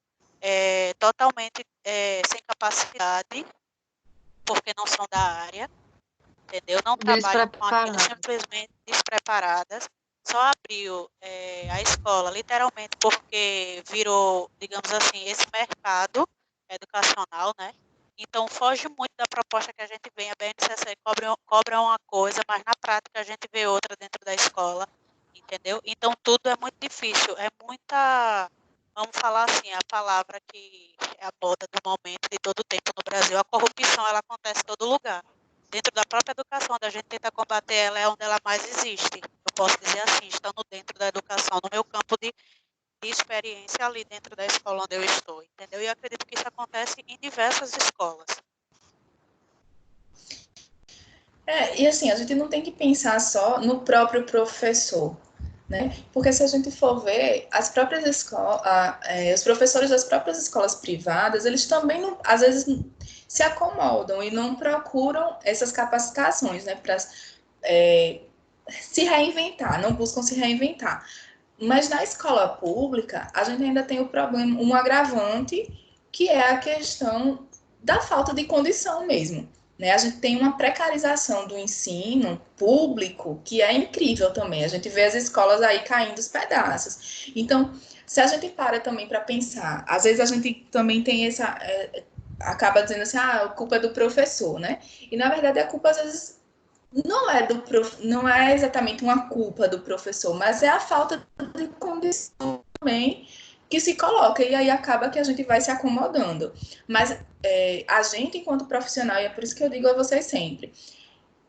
totalmente sem capacidade, porque não são da área, entendeu? Não trabalham com aquilo, simplesmente despreparadas. Só abriu a escola, literalmente, porque virou, digamos assim, esse mercado educacional, né? Então, foge muito da proposta que a gente vem. A BNCC cobra uma coisa, mas na prática a gente vê outra dentro da escola, entendeu? Então, tudo é muito difícil, é muita... Vamos falar assim, a palavra que é a moda do momento, de todo tempo no Brasil, a corrupção, ela acontece em todo lugar. Dentro da própria educação, onde a gente tenta combater ela, é onde ela mais existe. Eu posso dizer assim, estando dentro da educação, no meu campo de experiência ali dentro da escola onde eu estou, entendeu? E eu acredito que isso acontece em diversas escolas. E assim, a gente não tem que pensar só no próprio professor, né? Porque se a gente for ver, as próprias escolas, os professores das próprias escolas privadas, eles também, não, às vezes, se acomodam e não procuram essas capacitações, né? Para se reinventar, não buscam se reinventar. Mas na escola pública, a gente ainda tem o problema, um agravante, que é a questão da falta de condição mesmo. Né? A gente tem uma precarização do ensino público que é incrível também. A gente vê as escolas aí caindo os pedaços. Então, se a gente para também para pensar, às vezes a gente também tem essa... acaba dizendo assim, a culpa é do professor, né? E, na verdade, a culpa, às vezes, não é exatamente uma culpa do professor, mas é a falta de condição também que se coloca, e aí acaba que a gente vai se acomodando. Mas a gente, enquanto profissional, e é por isso que eu digo a vocês sempre,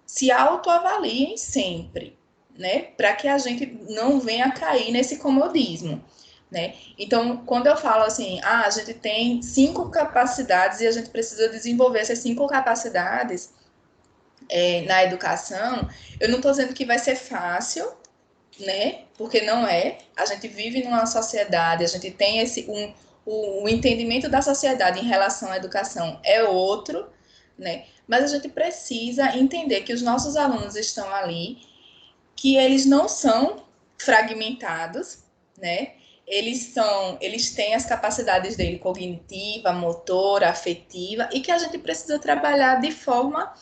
se autoavaliem sempre, né? Para que a gente não venha cair nesse comodismo. Né? Então, quando eu falo assim, a gente tem 5 capacidades e a gente precisa desenvolver essas 5 capacidades na educação, eu não estou dizendo que vai ser fácil, né? Porque não é. A gente vive numa sociedade, a gente tem o entendimento da sociedade em relação à educação é outro, né? Mas a gente precisa entender que os nossos alunos estão ali, que eles não são fragmentados, né? Eles têm as capacidades dele cognitiva, motora, afetiva, e que a gente precisa trabalhar de forma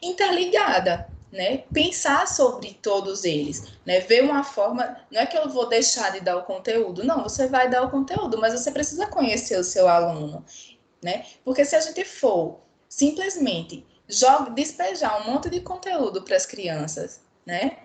interligada, né? Pensar sobre todos eles, né? Ver uma forma, não é que eu vou deixar de dar o conteúdo, não, você vai dar o conteúdo, mas você precisa conhecer o seu aluno, né? Porque se a gente for simplesmente despejar um monte de conteúdo para as crianças, né?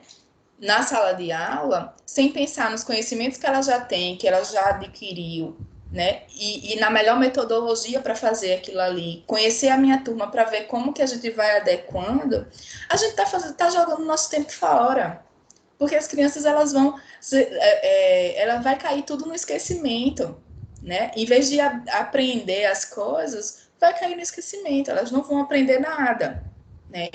Na sala de aula, sem pensar nos conhecimentos que ela já tem, que ela já adquiriu, né? E na melhor metodologia para fazer aquilo ali, conhecer a minha turma para ver como que a gente vai adequando, a gente tá jogando nosso tempo fora. Porque as crianças, elas vão... ela vai cair tudo no esquecimento, né? Em vez de aprender as coisas, vai cair no esquecimento, elas não vão aprender nada, né?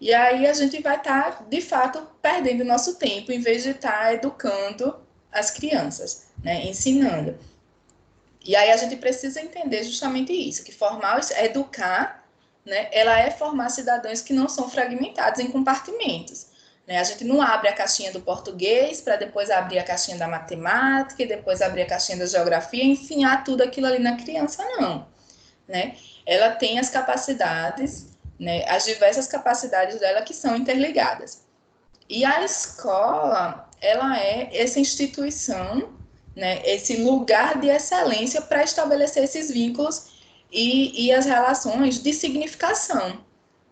E aí a gente vai estar, de fato, perdendo nosso tempo, em vez de estar educando as crianças, né? Ensinando. E aí a gente precisa entender justamente isso, que educar, né? Ela é formar cidadãos que não são fragmentados em compartimentos. Né? A gente não abre a caixinha do português para depois abrir a caixinha da matemática e depois abrir a caixinha da geografia e enfiar tudo aquilo ali na criança, não. Né? Ela tem as capacidades, né, as diversas capacidades dela que são interligadas. E a escola, ela é essa instituição, né, esse lugar de excelência para estabelecer esses vínculos e as relações de significação,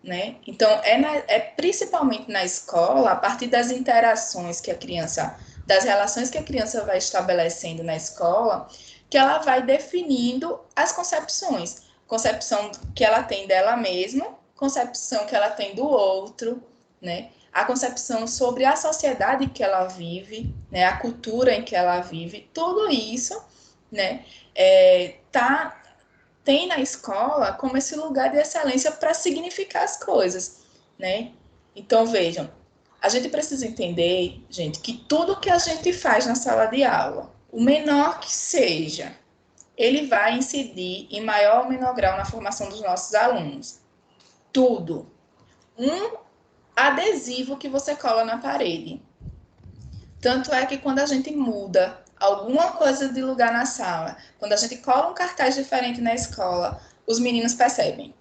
né? Então, é principalmente na escola, a partir das interações que a criança, das relações que a criança vai estabelecendo na escola, que ela vai definindo as concepções. Concepção que ela tem dela mesma, concepção que ela tem do outro, né? A concepção sobre a sociedade que ela vive, né? A cultura em que ela vive, tudo isso, né? Tem na escola como esse lugar de excelência para significar as coisas, né? Então, vejam, a gente precisa entender, gente, que tudo que a gente faz na sala de aula, o menor que seja, ele vai incidir em maior ou menor grau na formação dos nossos alunos. Tudo. Um adesivo que você cola na parede. Tanto é que quando a gente muda alguma coisa de lugar na sala, quando a gente cola um cartaz diferente na escola, os meninos percebem.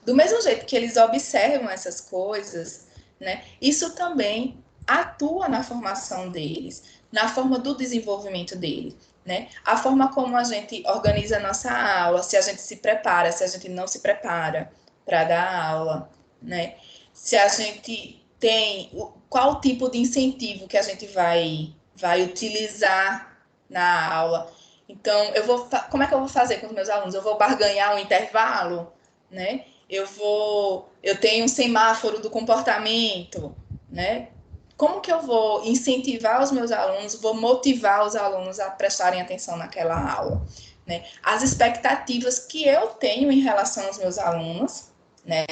Do mesmo jeito que eles observam essas coisas, né, isso também atua na formação deles, na forma do desenvolvimento deles, né? A forma como a gente organiza a nossa aula, se a gente se prepara, se a gente não se prepara para dar aula, né? Se a gente tem qual tipo de incentivo que a gente vai utilizar na aula. Então, como é que eu vou fazer com os meus alunos? Eu vou barganhar um intervalo, né? Eu tenho um semáforo do comportamento, né? Como que eu vou incentivar os meus alunos, vou motivar os alunos a prestarem atenção naquela aula, né? As expectativas que eu tenho em relação aos meus alunos, né?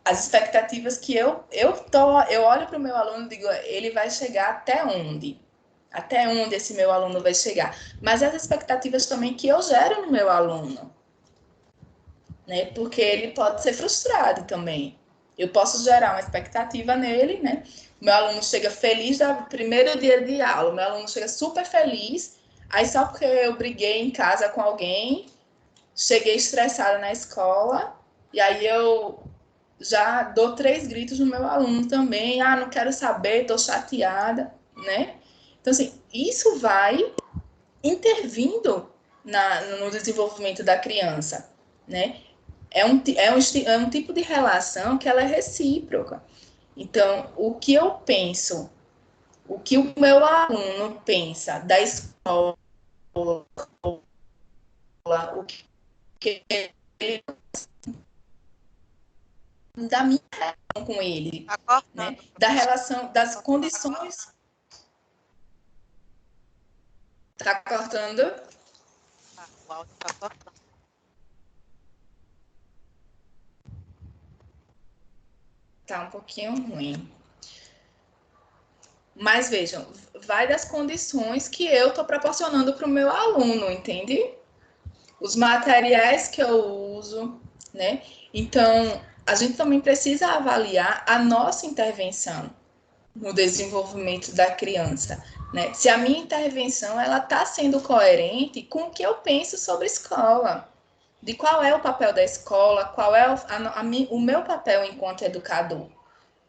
As expectativas que eu olho para o meu aluno e digo, ele vai chegar até onde? Até onde esse meu aluno vai chegar? Mas as expectativas também que eu gero no meu aluno, né? Porque ele pode ser frustrado também. Eu posso gerar uma expectativa nele, né? Meu aluno chega feliz do primeiro dia de aula, meu aluno chega super feliz, aí só porque eu briguei em casa com alguém, cheguei estressada na escola, e aí eu já dou 3 gritos no meu aluno também, não quero saber, tô chateada, né? Então, assim, isso vai intervindo no desenvolvimento da criança, né? É um tipo de relação que ela é recíproca. Então, o que eu penso, o que o meu aluno pensa da escola, o que ele, da minha relação com ele, né? Da relação, das condições. Tá cortando? O áudio tá cortando. Tá um pouquinho ruim. Mas vejam, vai das condições que eu estou proporcionando para o meu aluno, entende? Os materiais que eu uso, né? Então, a gente também precisa avaliar a nossa intervenção no desenvolvimento da criança, né? Se a minha intervenção ela está sendo coerente com o que eu penso sobre escola, de qual é o papel da escola, qual é o meu papel enquanto educador,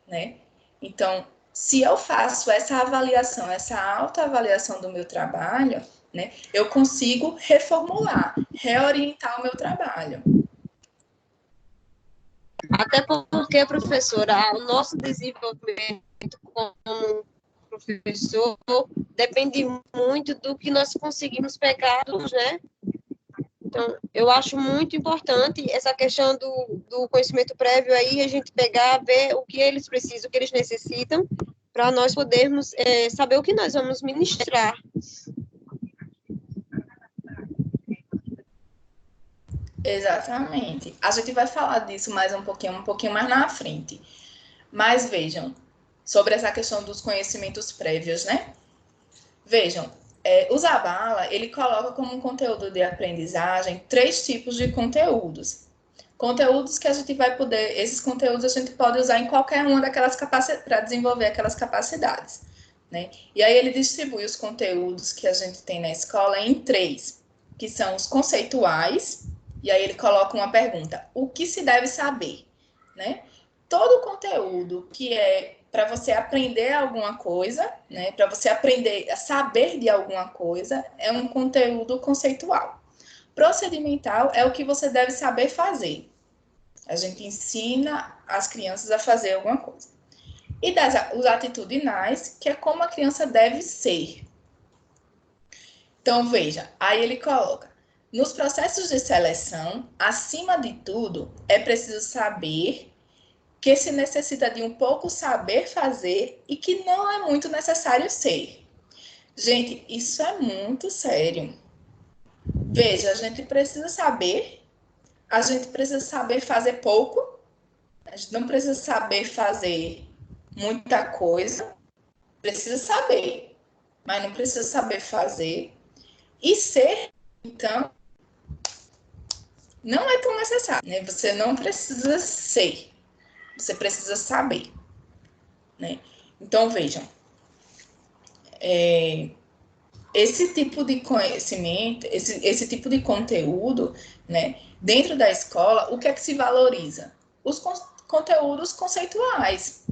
né? Então, se eu faço essa avaliação, essa autoavaliação do meu trabalho, né, eu consigo reformular, reorientar o meu trabalho. Até porque, professora, o nosso desenvolvimento como professor depende muito do que nós conseguimos pegar, né? Então, eu acho muito importante essa questão do conhecimento prévio aí, a gente pegar, ver o que eles precisam, o que eles necessitam, para nós podermos saber o que nós vamos ministrar. Exatamente. A gente vai falar disso mais um pouquinho mais na frente. Mas vejam, sobre essa questão dos conhecimentos prévios, né? Vejam, o Zabala, ele coloca como um conteúdo de aprendizagem 3 tipos de conteúdos. Conteúdos que a gente vai poder, esses conteúdos a gente pode usar em qualquer uma daquelas capacidades, para desenvolver aquelas capacidades, né? E aí ele distribui os conteúdos que a gente tem na escola em 3, que são os conceituais, e aí ele coloca uma pergunta, o que se deve saber, né? Todo conteúdo que é para você aprender alguma coisa, né? Para você aprender a saber de alguma coisa, é um conteúdo conceitual. Procedimental é o que você deve saber fazer. A gente ensina as crianças a fazer alguma coisa. E os atitudinais, que é como a criança deve ser. Então, veja, aí ele coloca: nos processos de seleção, acima de tudo, é preciso saber que se necessita de um pouco saber fazer e que não é muito necessário ser. Gente, isso é muito sério. Veja, a gente precisa saber fazer pouco, a gente não precisa saber fazer muita coisa, precisa saber, mas não precisa saber fazer. E ser, então, não é tão necessário, né? Você não precisa ser, você precisa saber, né? Então, vejam, esse tipo de conhecimento, esse tipo de conteúdo, né, dentro da escola, o que é que se valoriza? Os conteúdos conceituais.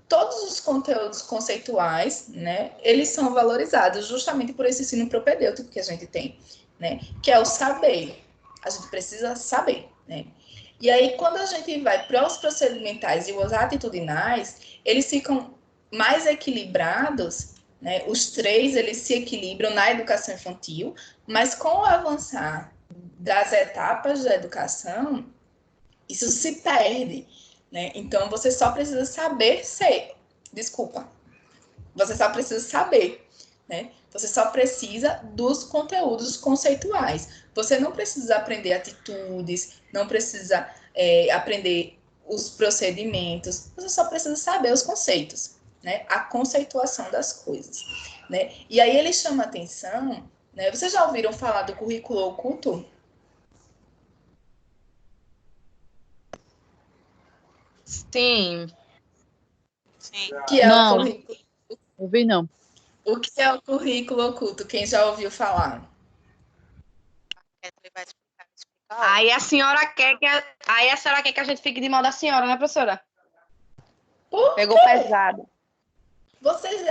Todos os conteúdos conceituais, né, eles são valorizados justamente por esse ensino propedêutico que a gente tem, né, que é o saber. A gente precisa saber, né? E aí, quando a gente vai para os procedimentais e os atitudinais, eles ficam mais equilibrados, né? Os três, eles se equilibram na educação infantil, mas com o avançar das etapas da educação, isso se perde, né? Então, você só precisa saber ser. Desculpa. Você só precisa saber, né? Você só precisa dos conteúdos conceituais. Você não precisa aprender atitudes, não precisa aprender os procedimentos. Você só precisa saber os conceitos, né? A conceituação das coisas, né? E aí ele chama atenção, né? Vocês já ouviram falar do currículo oculto? Sim. Sim. Que é Não. o currículo. Ouvi não. O que é o currículo oculto? Quem já ouviu falar? Ele vai explicar. Aí a senhora quer que a gente fique de mal da senhora, né, professora? Pegou pesado.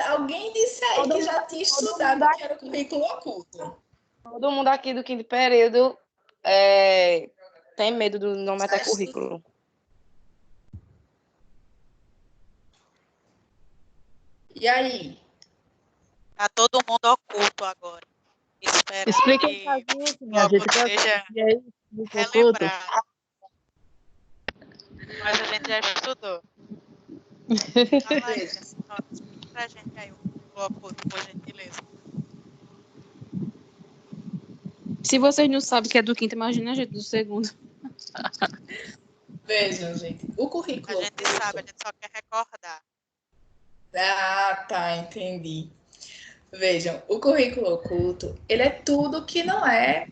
Alguém disse aí que já tinha estudado que era o currículo oculto. Todo mundo aqui do quinto período tem medo do não meter currículo. E aí? Tá todo mundo oculto agora. Esperando Explica que pra gente, minha gente. seja E aí, oculto. relembrado. Mas a gente já estudou. Larissa, explica pra gente aí o oculto, por gentileza. Se vocês não sabem que é do quinto, imagina a gente do segundo. Vejam, gente. O currículo A gente sabe, a gente só quer recordar. Ah, tá, entendi. Vejam, o currículo oculto, ele é tudo que não é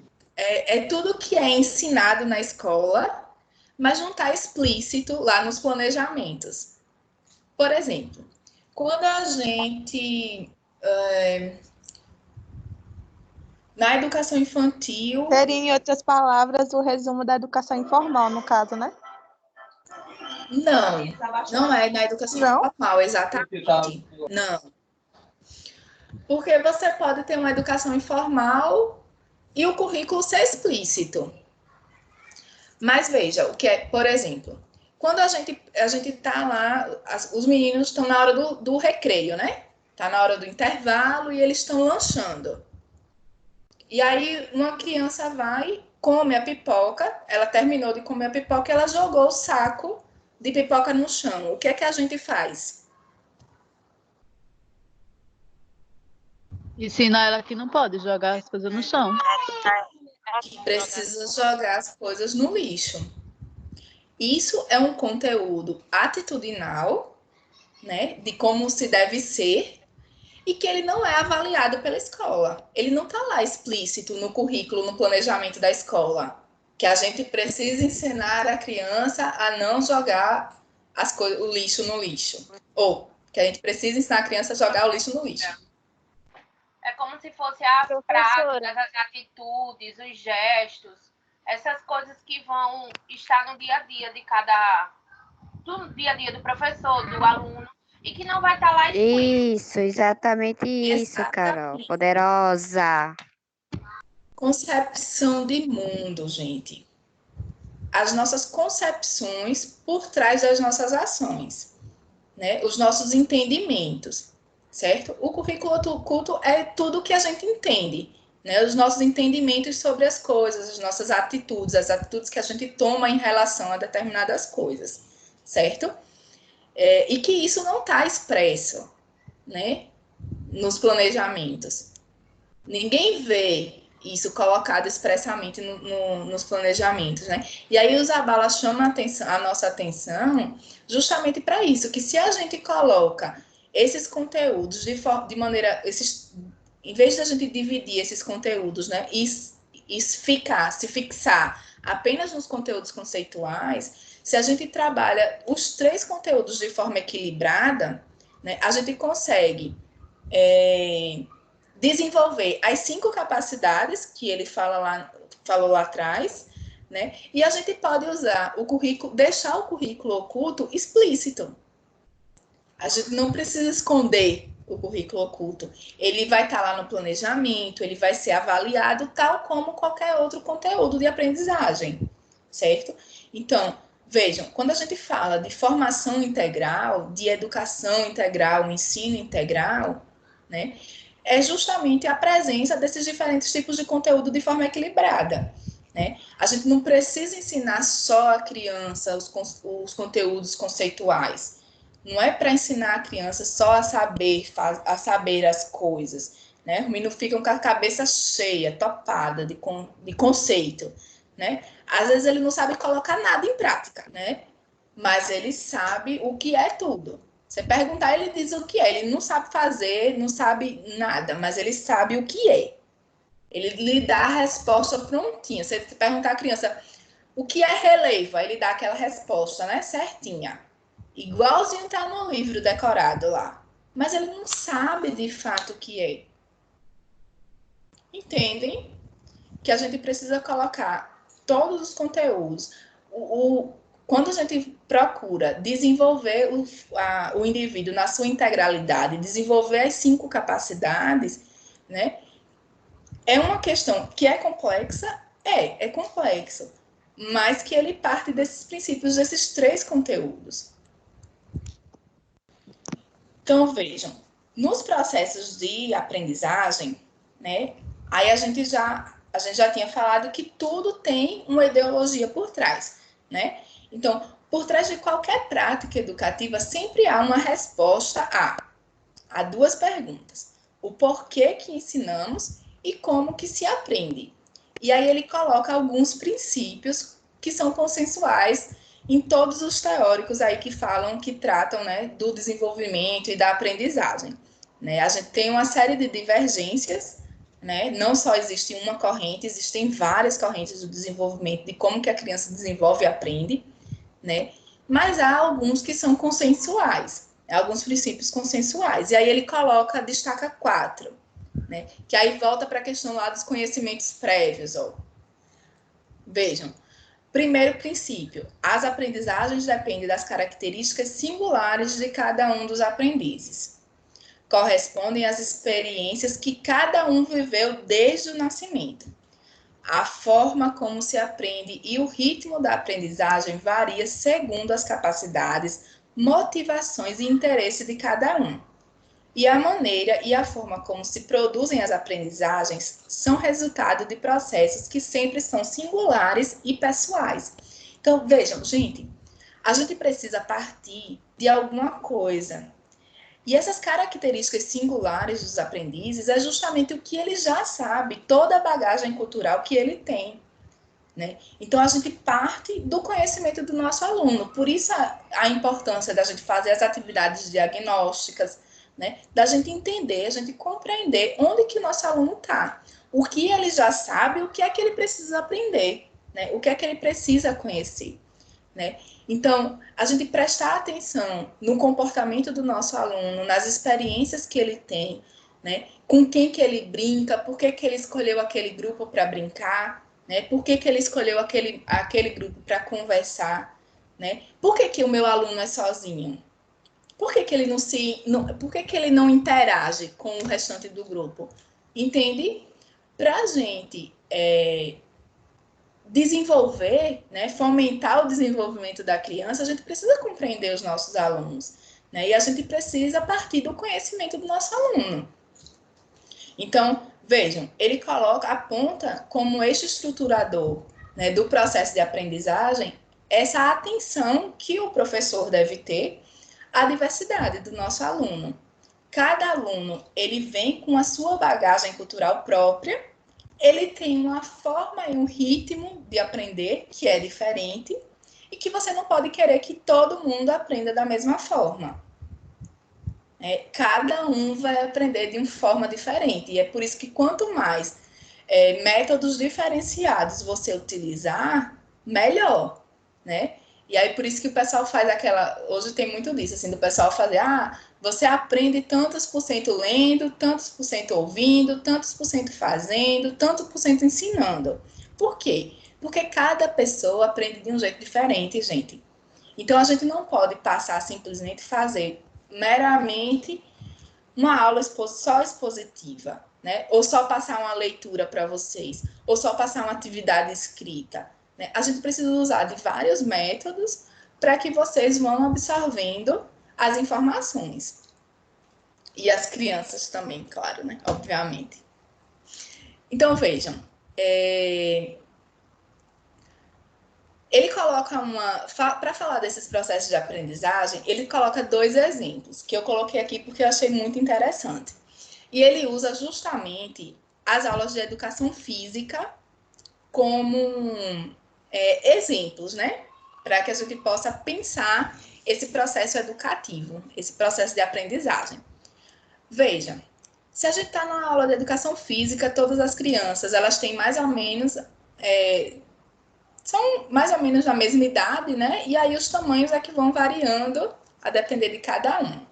tudo que é ensinado na escola, mas não está explícito lá nos planejamentos. Por exemplo, quando a gente na educação infantil... Seria, em outras palavras, o resumo da educação informal, no caso, né? Não é na educação informal, exatamente. Não. Porque você pode ter uma educação informal e o currículo ser explícito. Mas veja, o que é, por exemplo, quando a gente está lá, os meninos estão na hora do recreio, né? Está na hora do intervalo e eles estão lanchando. E aí uma criança vai, come a pipoca, ela terminou de comer a pipoca e ela jogou o saco de pipoca no chão. O que é que a gente faz? Ensina ela que não pode jogar as coisas no chão. Precisa jogar as coisas no lixo. Isso é um conteúdo atitudinal, né, de como se deve ser, e que ele não é avaliado pela escola. Ele não está lá explícito no currículo, no planejamento da escola, que a gente precisa ensinar a criança a não jogar o lixo no lixo. Ou que a gente precisa ensinar a criança a jogar o lixo no lixo. É como se fosse as práticas, as atitudes, os gestos, essas coisas que vão estar no dia a dia do dia a dia do professor, do aluno, e que não vai estar lá explícito. Isso, exatamente isso, Carol. Poderosa. Concepção de mundo, gente. as nossas concepções por trás das nossas ações, né? Os nossos entendimentos, certo? O currículo oculto é tudo que a gente entende, né? Os nossos entendimentos sobre as coisas, as nossas atitudes, as atitudes que a gente toma em relação a determinadas coisas, certo? E que isso não está expresso, né? Nos planejamentos. Ninguém vê isso colocado expressamente nos planejamentos, né? E aí o Zabala chama a nossa atenção justamente para isso, que se a gente coloca esses conteúdos de maneira, em vez de a gente dividir esses conteúdos, né, e se fixar apenas nos conteúdos conceituais, se a gente trabalha os 3 conteúdos de forma equilibrada, né, a gente consegue desenvolver as 5 capacidades que ele falou lá atrás, né? E a gente pode usar o currículo, deixar o currículo oculto explícito. A gente não precisa esconder o currículo oculto. Ele vai estar lá no planejamento, ele vai ser avaliado tal como qualquer outro conteúdo de aprendizagem, certo? Então, vejam, quando a gente fala de formação integral, de educação integral, ensino integral, né? É justamente a presença desses diferentes tipos de conteúdo de forma equilibrada, né? A gente não precisa ensinar só a criança os conteúdos conceituais. Não é para ensinar a criança só a saber as coisas, né? Os meninos ficam com a cabeça cheia, topada de conceito, né? Às vezes ele não sabe colocar nada em prática, né? Mas ele sabe o que é tudo. Você perguntar, ele diz o que é. Ele não sabe fazer, não sabe nada, mas ele sabe o que é. Ele lhe dá a resposta prontinha. Você perguntar à criança o que é relevo, aí ele dá aquela resposta, né? Certinha. Igualzinho tá no livro decorado lá. Mas ele não sabe de fato o que é. Entendem? Que a gente precisa colocar todos os conteúdos. Quando a gente procura desenvolver o indivíduo na sua integralidade, desenvolver as 5 capacidades, né? É uma questão que é complexa? É complexo, mas que ele parte desses princípios, desses 3 conteúdos. Então, vejam, nos processos de aprendizagem, né? Aí a gente já tinha falado que tudo tem uma ideologia por trás, né? Então, por trás de qualquer prática educativa, sempre há uma resposta a 2 perguntas. O porquê que ensinamos e como que se aprende. E aí ele coloca alguns princípios que são consensuais em todos os teóricos aí que falam, que tratam, né, do desenvolvimento e da aprendizagem, né? A gente tem uma série de divergências, né? Não só existe uma corrente, existem várias correntes do desenvolvimento, de como que a criança desenvolve e aprende, né? Mas há alguns que são consensuais, alguns princípios consensuais. E aí ele destaca 4, né? Que aí volta para a questão lá dos conhecimentos prévios, ó. Vejam, primeiro princípio, as aprendizagens dependem das características singulares de cada um dos aprendizes. Correspondem às experiências que cada um viveu desde o nascimento. A forma como se aprende e o ritmo da aprendizagem varia segundo as capacidades, motivações e interesse de cada um. E a maneira e a forma como se produzem as aprendizagens são resultado de processos que sempre são singulares e pessoais. Então, vejam, gente, a gente precisa partir de alguma coisa. E essas características singulares dos aprendizes é justamente o que ele já sabe, toda a bagagem cultural que ele tem, né? Então, a gente parte do conhecimento do nosso aluno. Por isso, a importância da gente fazer as atividades diagnósticas, né? Da gente entender, a gente compreender onde que o nosso aluno está. O que ele já sabe, o que é que ele precisa aprender, né? O que é que ele precisa conhecer, né? Então, a gente prestar atenção no comportamento do nosso aluno, nas experiências que ele tem, né? Com quem que ele brinca, por que que ele escolheu aquele grupo para brincar, né? Por que que ele escolheu aquele grupo para conversar, né? Por que que o meu aluno é sozinho? Por que que ele por que que ele não interage com o restante do grupo? Entende? Para a gente desenvolver, né, fomentar o desenvolvimento da criança, a gente precisa compreender os nossos alunos, né, e a gente precisa partir do conhecimento do nosso aluno. Então, vejam, ele aponta como eixo estruturador, né, do processo de aprendizagem essa atenção que o professor deve ter à diversidade do nosso aluno. Cada aluno, ele vem com a sua bagagem cultural própria, ele tem uma forma e um ritmo de aprender que é diferente e que você não pode querer que todo mundo aprenda da mesma forma. Cada um vai aprender de uma forma diferente. E é por isso que quanto mais métodos diferenciados você utilizar, melhor, né? E aí por isso que o pessoal faz hoje tem muito disso, assim, do pessoal fazer, você aprende tantos por cento lendo, tantos por cento ouvindo, tantos por cento fazendo, tantos por cento ensinando. Por quê? Porque cada pessoa aprende de um jeito diferente, gente. Então a gente não pode passar simplesmente fazer meramente uma aula só expositiva, né? Ou só passar uma leitura para vocês, ou só passar uma atividade escrita, né? A gente precisa usar de vários métodos para que vocês vão absorvendo as informações. E as crianças também, claro, né? Obviamente. Então, vejam, ele coloca para falar desses processos de aprendizagem, ele coloca 2 exemplos, que eu coloquei aqui porque eu achei muito interessante. E ele usa justamente as aulas de educação física como exemplos, né? Para que a gente possa pensar esse processo educativo, esse processo de aprendizagem. Veja, se a gente está numa aula de educação física, todas as crianças, elas têm mais ou menos... são mais ou menos da mesma idade, né? E aí os tamanhos é que vão variando a depender de cada um.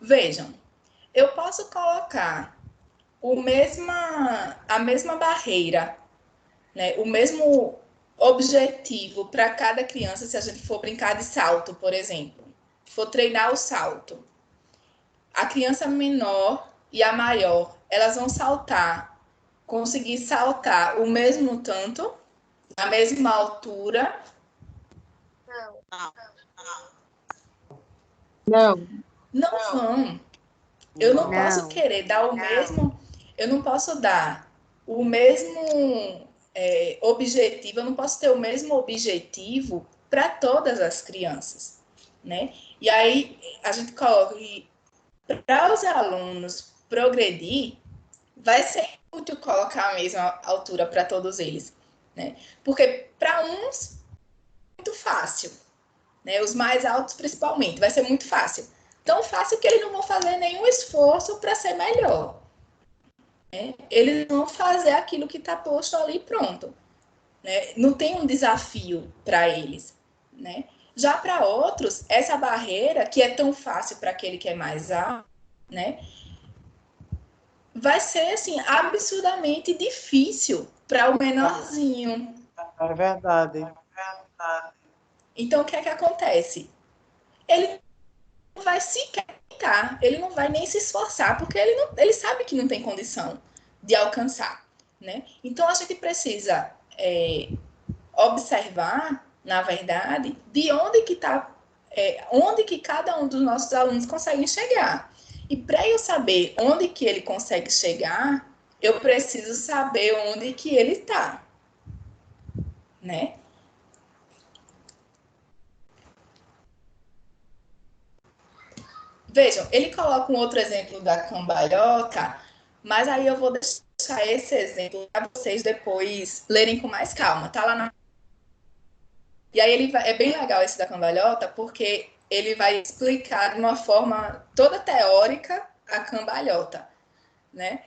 Vejam, eu posso colocar a mesma barreira, né? O mesmo objetivo para cada criança, se a gente for brincar de salto, por exemplo. For treinar o salto. A criança menor e a maior, elas vão conseguir saltar o mesmo tanto, na mesma altura? Não vão. Eu não posso querer dar o mesmo... Eu não posso dar o mesmo objetivo, eu não posso ter o mesmo objetivo para todas as crianças, né? E aí, a gente coloca que para os alunos progredir, vai ser útil colocar a mesma altura para todos eles, né? Porque para uns, muito fácil, né? Os mais altos, principalmente, vai ser muito fácil. Tão fácil que eles não vão fazer nenhum esforço para ser melhor. Né? Eles vão fazer aquilo que está posto ali e pronto. Né? Não tem um desafio para eles. Né? Já para outros, essa barreira, que é tão fácil para aquele que é mais alto, né? Vai ser assim, absurdamente difícil para o menorzinho. É verdade. Então, o que é que acontece? Ele não vai sequer tentar, ele não vai nem se esforçar, porque ele sabe que não tem condição de alcançar. Né? Então, a gente precisa observar, na verdade, de onde que está, onde que cada um dos nossos alunos consegue chegar. E para eu saber onde que ele consegue chegar, eu preciso saber onde que ele está. Né? Vejam, ele coloca um outro exemplo da cambalhota, mas aí eu vou deixar esse exemplo para vocês depois lerem com mais calma. Tá lá na... E aí é bem legal esse da cambalhota, porque ele vai explicar de uma forma toda teórica a cambalhota, né?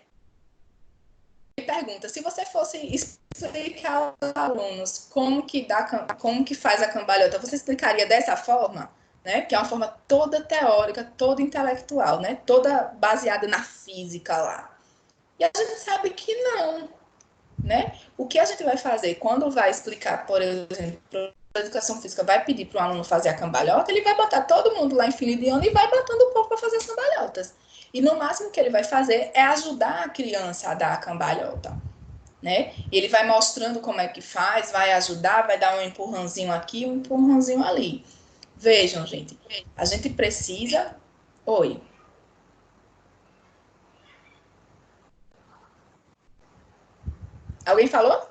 Ele pergunta, se você fosse explicar aos alunos como que faz a cambalhota, você explicaria dessa forma? Né? Que é uma forma toda teórica, toda intelectual, né? Toda baseada na física lá. E a gente sabe que não, né? O que a gente vai fazer quando vai explicar, por exemplo, a educação física vai pedir para o aluno fazer a cambalhota, ele vai botar todo mundo lá em fila indiana e vai botando o povo para fazer as cambalhotas. E no máximo que ele vai fazer é ajudar a criança a dar a cambalhota, né? E ele vai mostrando como é que faz, vai ajudar, vai dar um empurrãozinho aqui, um empurrãozinho ali. Vejam, gente, a gente precisa... Oi. Alguém falou?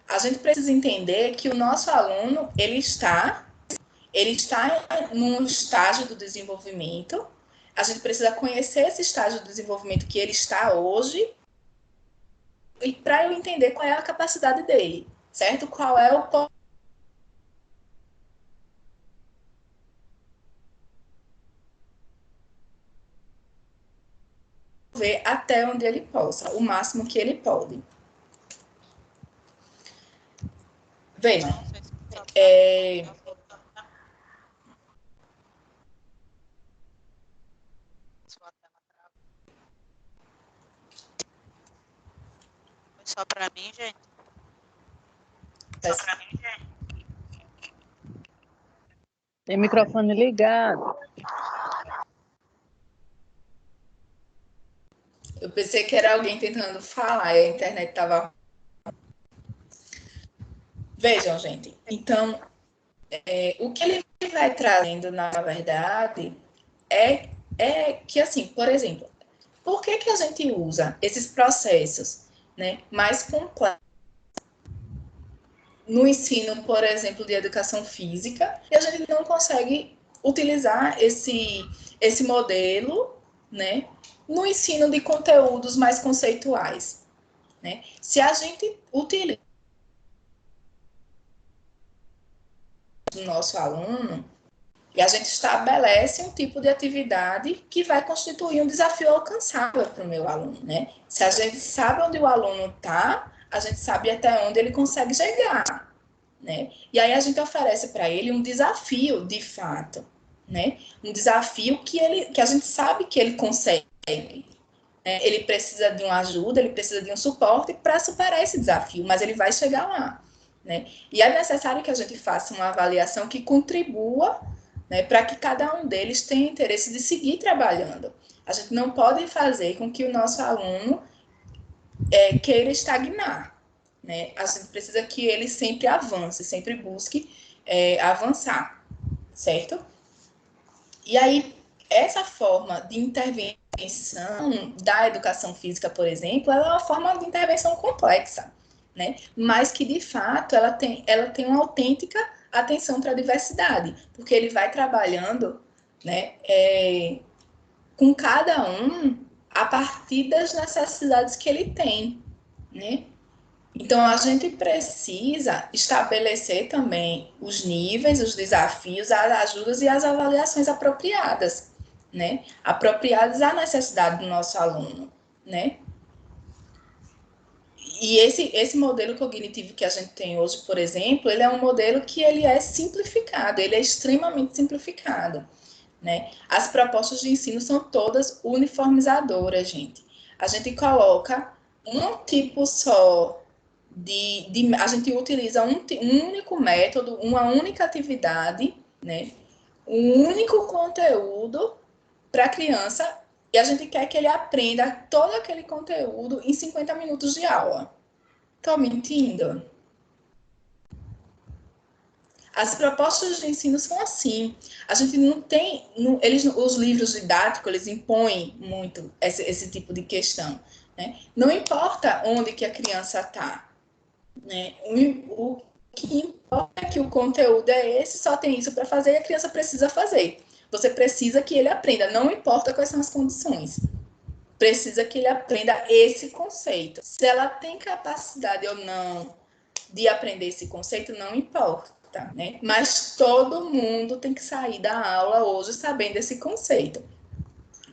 A gente precisa entender que o nosso aluno, ele está num estágio do desenvolvimento. A gente precisa conhecer esse estágio do desenvolvimento que ele está hoje e para eu entender qual é a capacidade dele, certo? Qual é o ver até onde ele possa, o máximo que ele pode. Vejam, Só para mim, gente? Só para mim, gente? Tem microfone ligado. Eu pensei que era alguém tentando falar e a internet estava... Vejam, gente, então, o que ele vai trazendo, na verdade, é que, assim, por exemplo, por que a gente usa esses processos, né, mais complexos no ensino, por exemplo, de educação física, e a gente não consegue utilizar esse modelo, né, no ensino de conteúdos mais conceituais, né? Se a gente utiliza o nosso aluno e a gente estabelece um tipo de atividade que vai constituir um desafio alcançável para o meu aluno, né? Se a gente sabe onde o aluno está, a gente sabe até onde ele consegue chegar, né? E aí a gente oferece para ele um desafio, de fato, né? Um desafio que a gente sabe que ele consegue. Né? Ele precisa de uma ajuda, ele precisa de um suporte para superar esse desafio, mas ele vai chegar lá, né? E é necessário que a gente faça uma avaliação que contribua, né, para que cada um deles tenha interesse de seguir trabalhando. A gente não pode fazer com que o nosso aluno queira estagnar, né? A gente precisa que ele sempre avance, sempre busque avançar, certo? E aí, essa forma de intervenção da educação física, por exemplo, ela é uma forma de intervenção complexa, né? Mas que, de fato, ela tem uma autêntica atenção para a diversidade, porque ele vai trabalhando, né, com cada um a partir das necessidades que ele tem, né? Então, a gente precisa estabelecer também os níveis, os desafios, as ajudas e as avaliações apropriadas, né? Apropriadas à necessidade do nosso aluno, né? E esse modelo cognitivo que a gente tem hoje, por exemplo, ele é um modelo que ele é simplificado, ele é extremamente simplificado, né? As propostas de ensino são todas uniformizadoras, gente. A gente coloca um tipo só a gente utiliza um único método, uma única atividade, né? Um único conteúdo para a criança e a gente quer que ele aprenda todo aquele conteúdo em 50 minutos de aula. Estou mentindo? As propostas de ensino são assim. A gente não tem... os livros didáticos, eles impõem muito esse tipo de questão, né? Não importa onde que a criança está, né? O que importa é que o conteúdo é esse, só tem isso para fazer e a criança precisa fazer. Você precisa que ele aprenda, não importa quais são as condições. Precisa que ele aprenda esse conceito. Se ela tem capacidade ou não de aprender esse conceito, não importa, né? Mas todo mundo tem que sair da aula hoje sabendo esse conceito.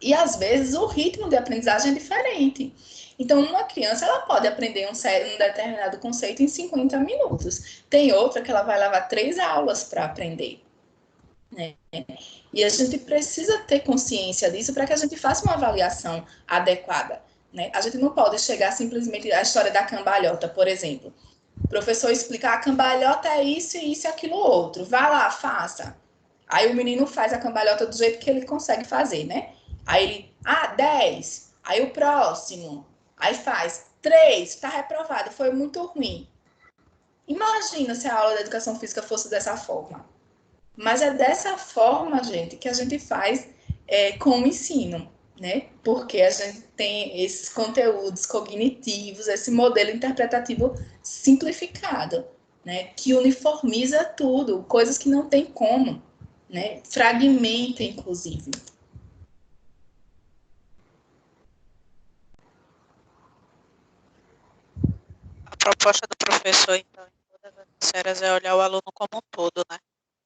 E, às vezes, o ritmo de aprendizagem é diferente. Então, uma criança, ela pode aprender um determinado conceito em 50 minutos. Tem outra que ela vai levar 3 aulas para aprender, né? E a gente precisa ter consciência disso para que a gente faça uma avaliação adequada, né? A gente não pode chegar simplesmente à história da cambalhota, por exemplo. O professor explicar, a cambalhota é isso e isso e aquilo outro. Vá lá, faça. Aí o menino faz a cambalhota do jeito que ele consegue fazer, né? Aí ele, 10. Aí o próximo, aí faz 3, está reprovado, foi muito ruim. Imagina se a aula de educação física fosse dessa forma. Mas é dessa forma, gente, que a gente faz com o ensino, né? Porque a gente tem esses conteúdos cognitivos, esse modelo interpretativo simplificado, né? Que uniformiza tudo, coisas que não tem como, né? Fragmenta, inclusive. A proposta do professor, então, em todas as esferas é olhar o aluno como um todo, né?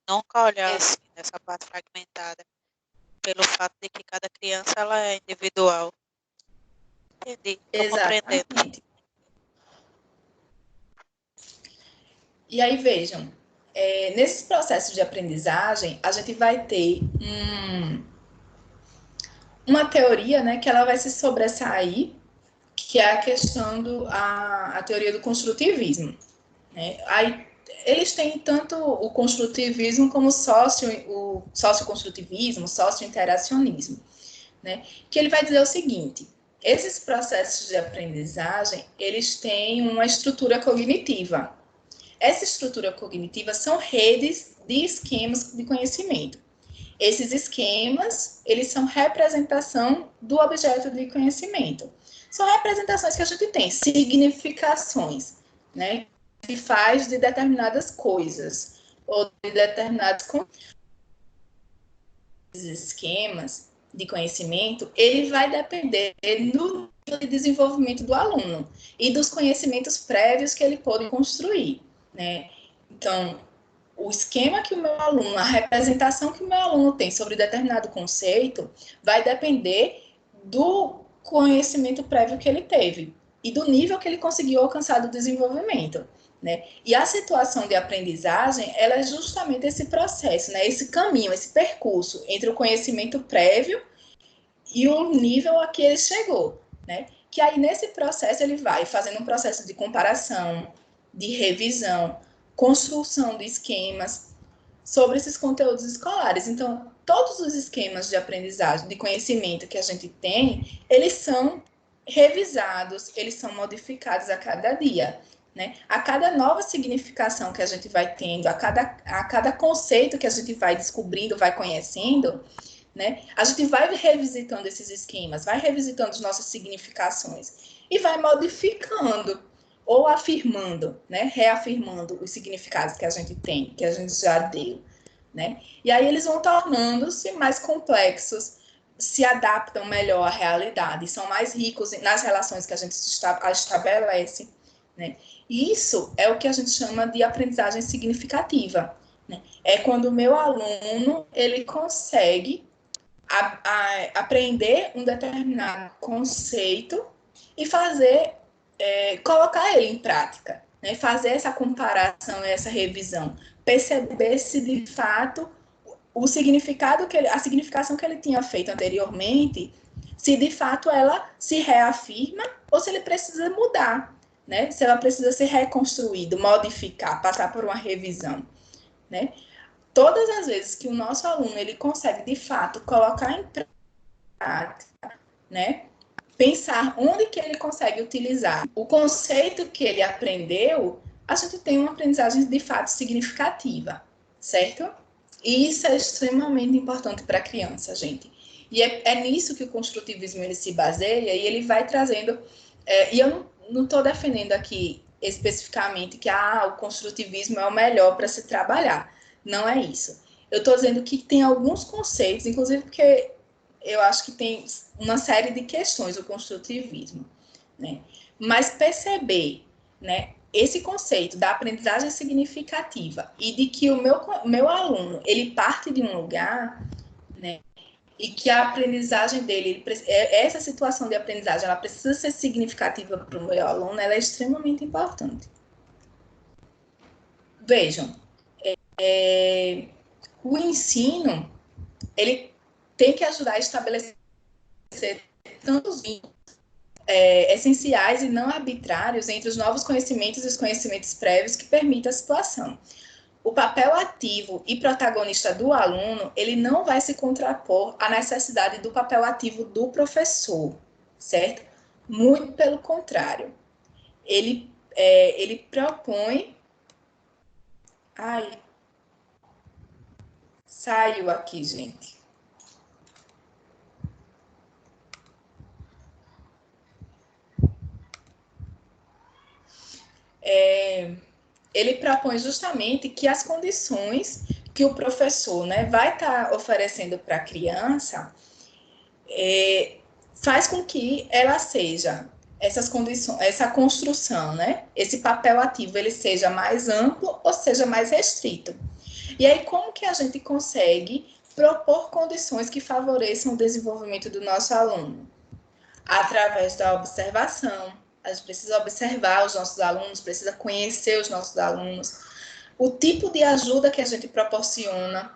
Nunca olhar assim, nessa parte fragmentada, pelo fato de que cada criança ela é individual. Entendi, estou compreendendo. E aí, vejam, nesses processos de aprendizagem, a gente vai ter uma teoria, né, que ela vai se sobressair, que é a questão a teoria do construtivismo, né? Aí, eles têm tanto o construtivismo como o socioconstrutivismo, socio-interacionismo, né? Que ele vai dizer o seguinte: esses processos de aprendizagem, eles têm uma estrutura cognitiva. Essa estrutura cognitiva são redes de esquemas de conhecimento. Esses esquemas, eles são representação do objeto de conhecimento. São representações que a gente tem, significações, né? Que faz de determinadas coisas, ou de determinados esquemas de conhecimento, ele vai depender do nível de desenvolvimento do aluno e dos conhecimentos prévios que ele pode construir, né? Então, o esquema que o meu aluno, a representação que o meu aluno tem sobre determinado conceito, vai depender do conhecimento prévio que ele teve e do nível que ele conseguiu alcançar do desenvolvimento, né? E a situação de aprendizagem, ela é justamente esse processo, né? Esse caminho, esse percurso entre o conhecimento prévio e o nível a que ele chegou, né? Que aí, nesse processo, ele vai fazendo um processo de comparação, de revisão, construção de esquemas sobre esses conteúdos escolares. Então, todos os esquemas de aprendizagem, de conhecimento que a gente tem, eles são revisados, eles são modificados a cada dia, né? A cada nova significação que a gente vai tendo, a cada conceito que a gente vai descobrindo, vai conhecendo, né? A gente vai revisitando esses esquemas, vai revisitando as nossas significações e vai modificando ou afirmando, né? Reafirmando os significados que a gente tem, que a gente já deu, né? E aí eles vão tornando-se mais complexos, se adaptam melhor à realidade, são mais ricos nas relações que a gente estabelece, né? E isso é o que a gente chama de aprendizagem significativa, né? É quando o meu aluno, ele consegue aprender um determinado conceito e fazer, colocar ele em prática, né? Fazer essa comparação, essa revisão, perceber se de fato o significado a significação que ele tinha feito anteriormente, se de fato ela se reafirma ou se ele precisa mudar, né? Se ela precisa ser reconstruída, modificar, passar por uma revisão, né? Todas as vezes que o nosso aluno ele consegue de fato colocar em prática, né? Pensar onde que ele consegue utilizar o conceito que ele aprendeu, a gente tem uma aprendizagem de fato significativa, certo? E isso é extremamente importante para a criança, gente. E é nisso que o construtivismo ele se baseia e ele vai trazendo... e eu não estou defendendo aqui especificamente que o construtivismo é o melhor para se trabalhar. Não é isso. Eu estou dizendo que tem alguns conceitos, inclusive porque eu acho que tem uma série de questões o construtivismo, né? Mas perceber, né, esse conceito da aprendizagem significativa e de que o meu aluno, ele parte de um lugar, né, e que a aprendizagem dele, essa situação de aprendizagem, ela precisa ser significativa para o meu aluno, ela é extremamente importante. Vejam, o ensino, ele tem que ajudar a estabelecer tantos vínculos essenciais e não arbitrários entre os novos conhecimentos e os conhecimentos prévios que permitam a situação. O papel ativo e protagonista do aluno, ele não vai se contrapor à necessidade do papel ativo do professor, certo? Muito pelo contrário. Ele propõe... Ai, saiu aqui, gente. Ele propõe justamente que as condições que o professor, né, vai estar oferecendo para a criança faz com que ela seja essas condições, essa construção, né, esse papel ativo, ele seja mais amplo ou seja mais restrito. E aí, como que a gente consegue propor condições que favoreçam o desenvolvimento do nosso aluno? Através da observação. A gente precisa observar os nossos alunos, precisa conhecer os nossos alunos, o tipo de ajuda que a gente proporciona,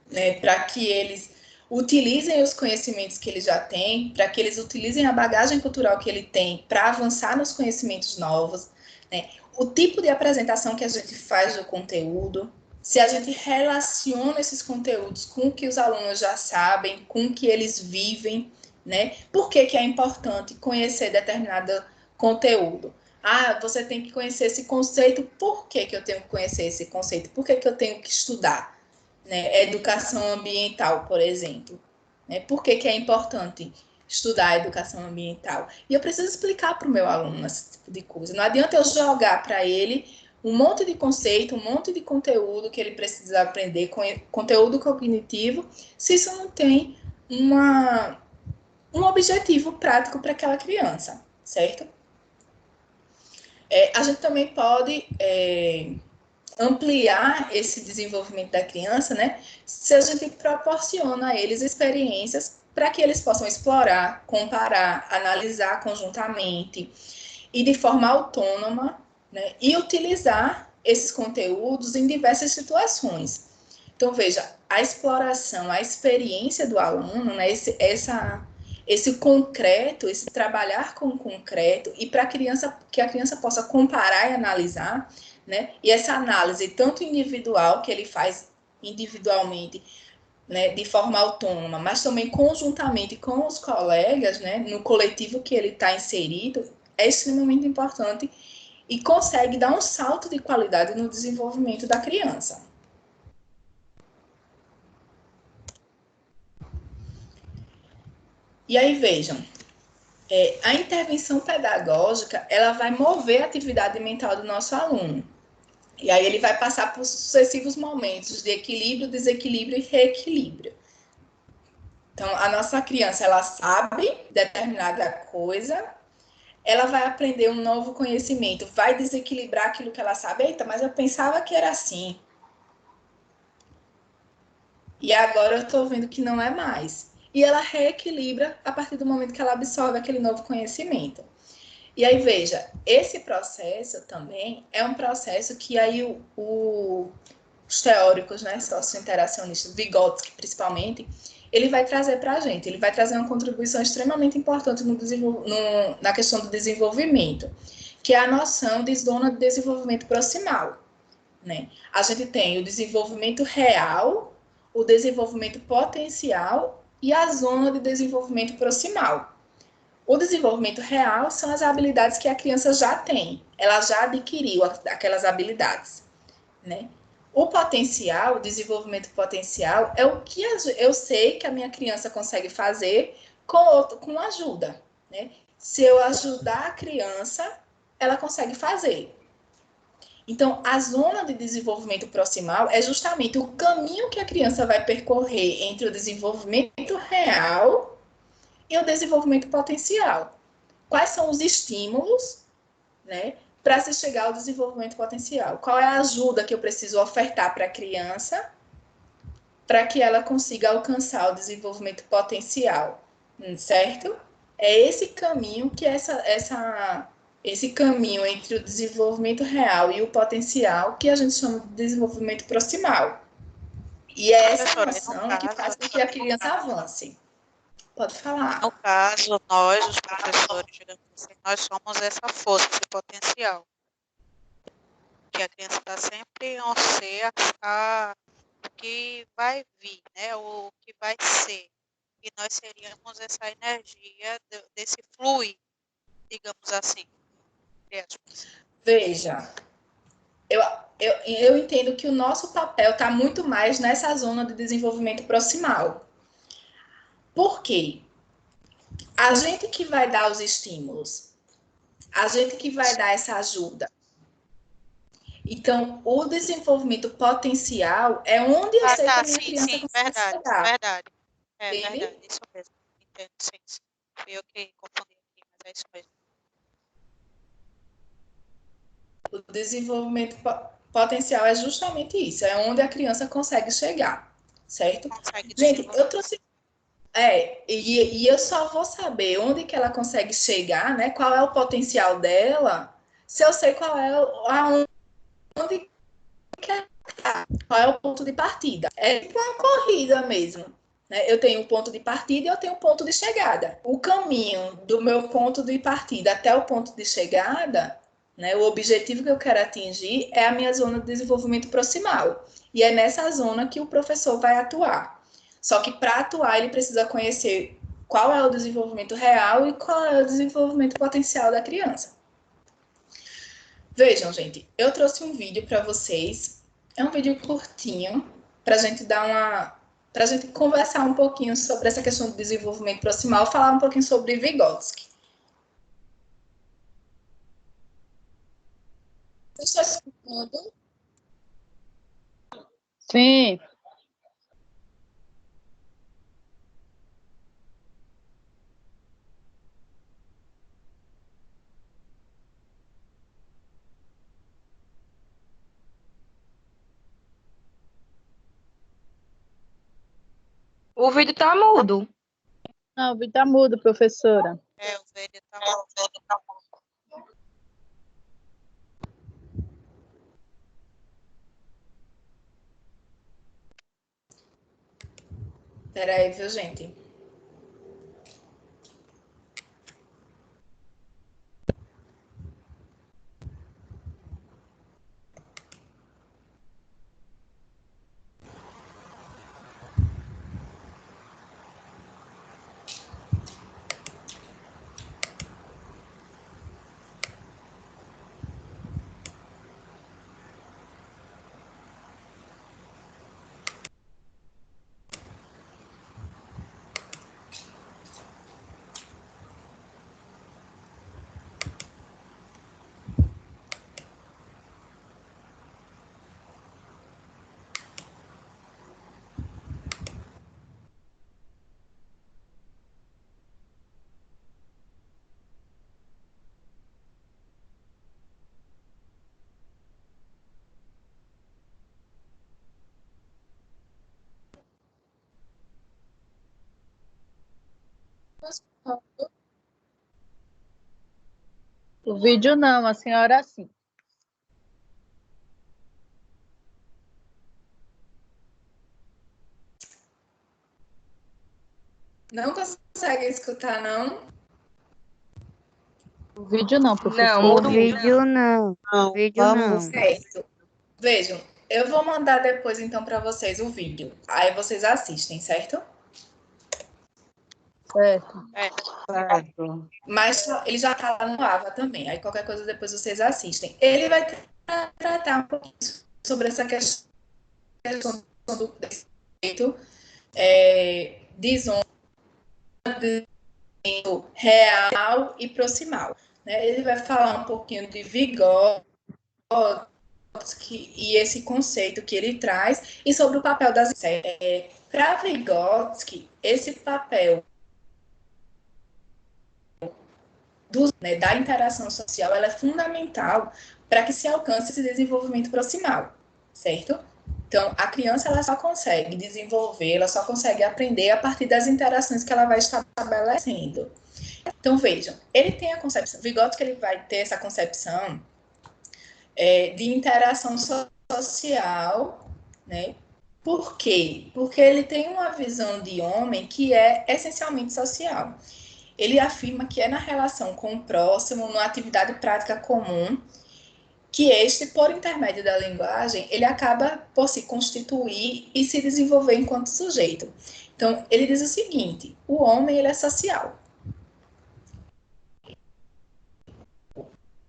né, para que eles utilizem os conhecimentos que eles já têm, para que eles utilizem a bagagem cultural que ele tem para avançar nos conhecimentos novos, né, o tipo de apresentação que a gente faz do conteúdo, se a gente relaciona esses conteúdos com o que os alunos já sabem, com o que eles vivem, né? Por que que é importante conhecer determinado conteúdo? Ah, você tem que conhecer esse conceito. Por que que eu tenho que conhecer esse conceito? Por que que eu tenho que estudar? Né? Educação ambiental, por exemplo. Né? Por que que é importante estudar a educação ambiental? E eu preciso explicar para o meu aluno esse tipo de coisa. Não adianta eu jogar para ele um monte de conceito, um monte de conteúdo que ele precisa aprender, conteúdo cognitivo, se isso não tem um objetivo prático para aquela criança, certo? A gente também pode ampliar esse desenvolvimento da criança, né? Se a gente proporciona a eles experiências para que eles possam explorar, comparar, analisar conjuntamente e de forma autônoma, né? E utilizar esses conteúdos em diversas situações. Então, veja, a exploração, a experiência do aluno, né? Esse concreto, esse trabalhar com o concreto, e para que a criança possa comparar e analisar, né? E essa análise, tanto individual, que ele faz individualmente, né, de forma autônoma, mas também conjuntamente com os colegas, né, no coletivo que ele está inserido, é extremamente importante e consegue dar um salto de qualidade no desenvolvimento da criança. E aí, vejam, a intervenção pedagógica, ela vai mover a atividade mental do nosso aluno. E aí ele vai passar por sucessivos momentos de equilíbrio, desequilíbrio e reequilíbrio. Então, a nossa criança, ela sabe determinada coisa, ela vai aprender um novo conhecimento, vai desequilibrar aquilo que ela sabe. Eita, mas eu pensava que era assim. E agora eu estou vendo que não é mais. E ela reequilibra a partir do momento que ela absorve aquele novo conhecimento. E aí, veja, esse processo também é um processo que aí os teóricos, né, socio-interacionistas, Vygotsky principalmente, ele vai trazer para a gente, ele vai trazer uma contribuição extremamente importante na questão do desenvolvimento, que é a noção de zona de desenvolvimento proximal, né? A gente tem o desenvolvimento real, o desenvolvimento potencial e a zona de desenvolvimento proximal. O desenvolvimento real são as habilidades que a criança já tem, ela já adquiriu aquelas habilidades, né? O potencial, o desenvolvimento potencial, é o que eu sei que a minha criança consegue fazer com ajuda, né? Se eu ajudar a criança, ela consegue fazer. Então, a zona de desenvolvimento proximal é justamente o caminho que a criança vai percorrer entre o desenvolvimento real e o desenvolvimento potencial. Quais são os estímulos, né, para se chegar ao desenvolvimento potencial? Qual é a ajuda que eu preciso ofertar para a criança para que ela consiga alcançar o desenvolvimento potencial, certo? É esse caminho que esse caminho entre o desenvolvimento real e o potencial que a gente chama de desenvolvimento proximal. E é essa noção que faz com que a criança avance. Pode falar. No caso, nós, os professores, digamos assim, nós somos essa força, esse potencial. Que a criança está sempre em anseio a o que vai vir, né? O que vai ser. e nós seríamos essa energia desse fluir, digamos assim. Veja, eu entendo que o nosso papel está muito mais nessa zona de desenvolvimento proximal. Por quê? A gente que vai dar os estímulos, a gente que vai dar essa ajuda. Então, o desenvolvimento potencial é onde eu sei que a minha criança consegue chegar. Verdade. Verdade, isso mesmo. Entendo, sim. Fui eu que confundi aqui, mas é isso mesmo. O desenvolvimento potencial é justamente isso, é onde a criança consegue chegar, certo? Gente, eu trouxe... E eu só vou saber onde que ela consegue chegar, né? Qual é o potencial dela, se eu sei qual é onde que ela tá, qual é o ponto de partida. É tipo uma corrida mesmo, né? Eu tenho um ponto de partida e eu tenho um ponto de chegada. O caminho do meu ponto de partida até o ponto de chegada, né, o objetivo que eu quero atingir é a minha zona de desenvolvimento proximal. E é nessa zona que o professor vai atuar. Só que para atuar, ele precisa conhecer qual é o desenvolvimento real e qual é o desenvolvimento potencial da criança. Vejam, gente, eu trouxe um vídeo para vocês. É um vídeo curtinho, para a gente para a gente conversar um pouquinho sobre essa questão do desenvolvimento proximal, falar um pouquinho sobre Vygotsky. Você está escutando? Sim. O vídeo tá mudo. Não, o vídeo tá mudo, professora. O vídeo tá mudo. Peraí, viu, gente? O vídeo não, a senhora sim. Não consegue escutar, não? O vídeo não, professora. Não, o vídeo não. O vídeo não. Certo. Vejam, eu vou mandar depois, então, para vocês o vídeo. Aí vocês assistem, certo? Certo. Mas ele já está lá no AVA também. Aí qualquer coisa depois vocês assistem. Ele vai tratar um pouquinho sobre essa questão do conceito de zona de real e proximal. Né? Ele vai falar um pouquinho de Vygotsky e esse conceito que ele traz e sobre o papel das... Para Vygotsky, esse papel da interação social, ela é fundamental para que se alcance esse desenvolvimento proximal, certo? Então, a criança ela só consegue desenvolver, ela só consegue aprender a partir das interações que ela vai estabelecendo. Então, vejam, ele tem a concepção, Vygotsky ele vai ter essa concepção de interação social, né? Por quê? Porque ele tem uma visão de homem que é essencialmente social. Ele afirma que é na relação com o próximo, numa atividade prática comum, que este, por intermédio da linguagem, ele acaba por se constituir e se desenvolver enquanto sujeito. Então, ele diz o seguinte: o homem ele é social.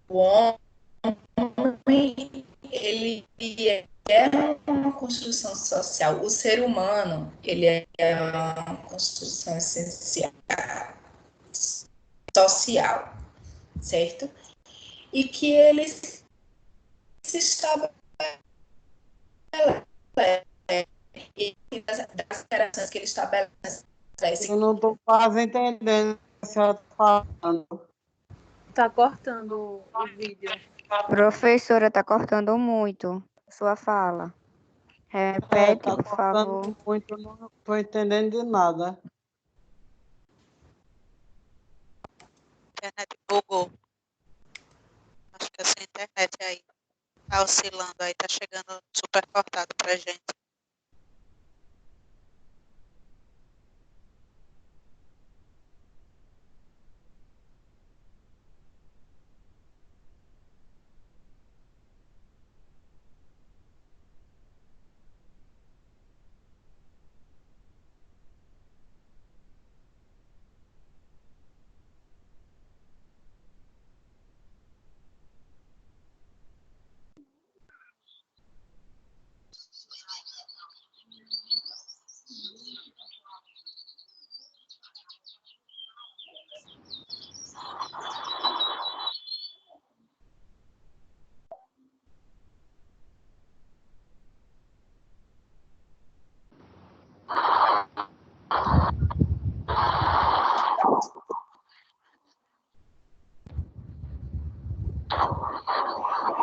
O homem ele é uma construção social. O ser humano ele é uma construção essencial social, certo? E que ele se estabelece e das interações que ele estabelece. Eu não estou quase entendendo o que a senhora está falando. Tá cortando o vídeo. Professora, tá cortando muito sua fala. Repete, Tá por favor. cortando muito, eu não estou entendendo de nada. A internet bugou. Acho que essa internet aí tá oscilando aí, tá chegando super cortado pra gente.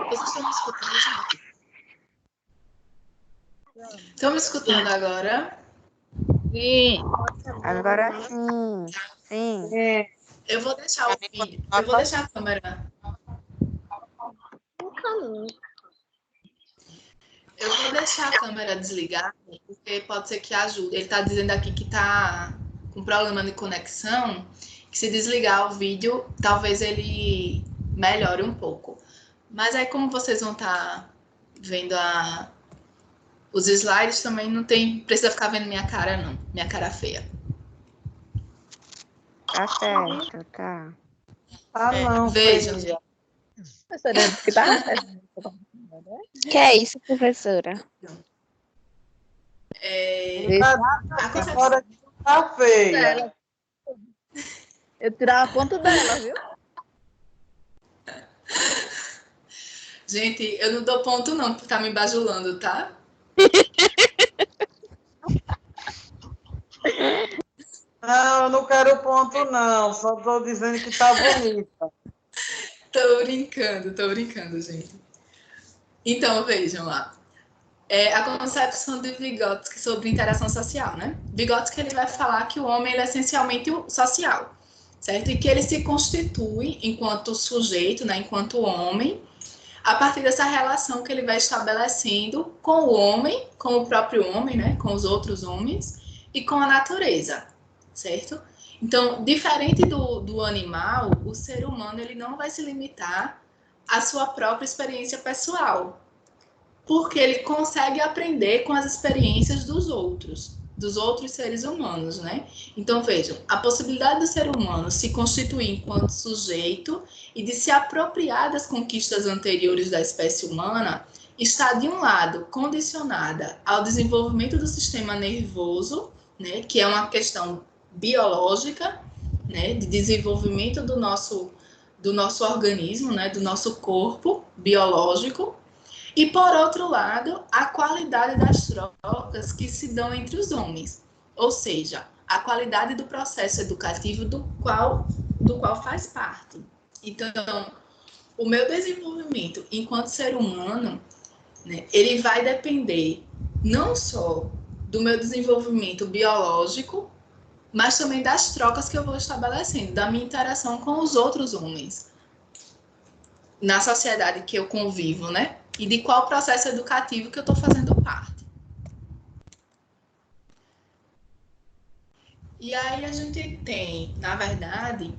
Vocês estão me escutando, gente? Estão me escutando agora? Sim. Agora sim. Sim. Eu vou deixar o vídeo. Eu vou deixar a câmera. Eu vou deixar a câmera desligada, porque pode ser que ajude. Ele está dizendo aqui que está com problema de conexão, que se desligar o vídeo, talvez ele melhore um pouco. Mas aí, como vocês vão estar vendo os slides, também não precisa ficar vendo minha cara, não. Minha cara feia. Tá certo, tá. Ah, não. Vejam, filha. Que é isso, professora? Agora tá feia. Eu tirava ponto dela, viu? Gente, eu não dou ponto não, porque tá me bajulando, tá? Não, eu não quero ponto, não. Só estou dizendo que tá bonita. Tô brincando, gente. Então, vejam lá. A concepção de Vygotsky sobre interação social, né? Vygotsky ele vai falar que o homem ele é essencialmente social, certo? E que ele se constitui enquanto sujeito, né? Enquanto homem, a partir dessa relação que ele vai estabelecendo com o homem, com o próprio homem, né? Com os outros homens e com a natureza, certo? Então, diferente do animal, o ser humano ele não vai se limitar à sua própria experiência pessoal, porque ele consegue aprender com as experiências dos outros seres humanos, né? Então, vejam, a possibilidade do ser humano se constituir enquanto sujeito e de se apropriar das conquistas anteriores da espécie humana está, de um lado, condicionada ao desenvolvimento do sistema nervoso, né, que é uma questão biológica, né, de desenvolvimento do nosso organismo, né, do nosso corpo biológico, e, por outro lado, a qualidade das trocas que se dão entre os homens, ou seja, a qualidade do processo educativo do qual faz parte. Então, o meu desenvolvimento enquanto ser humano, né, ele vai depender não só do meu desenvolvimento biológico, mas também das trocas que eu vou estabelecendo, da minha interação com os outros homens na sociedade que eu convivo, né? E de qual processo educativo que eu estou fazendo parte. E aí a gente tem, na verdade,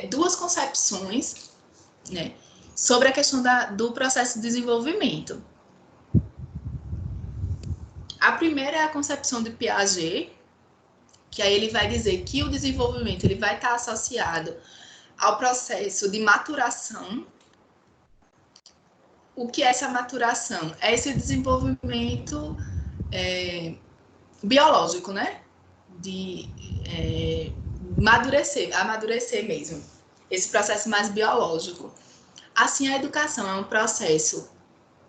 duas concepções, né, sobre a questão do processo de desenvolvimento. A primeira é a concepção de Piaget, que aí ele vai dizer que o desenvolvimento ele vai estar associado ao processo de maturação. O que é essa maturação? É esse desenvolvimento biológico, né? De amadurecer mesmo. Esse processo mais biológico. Assim, a educação é um processo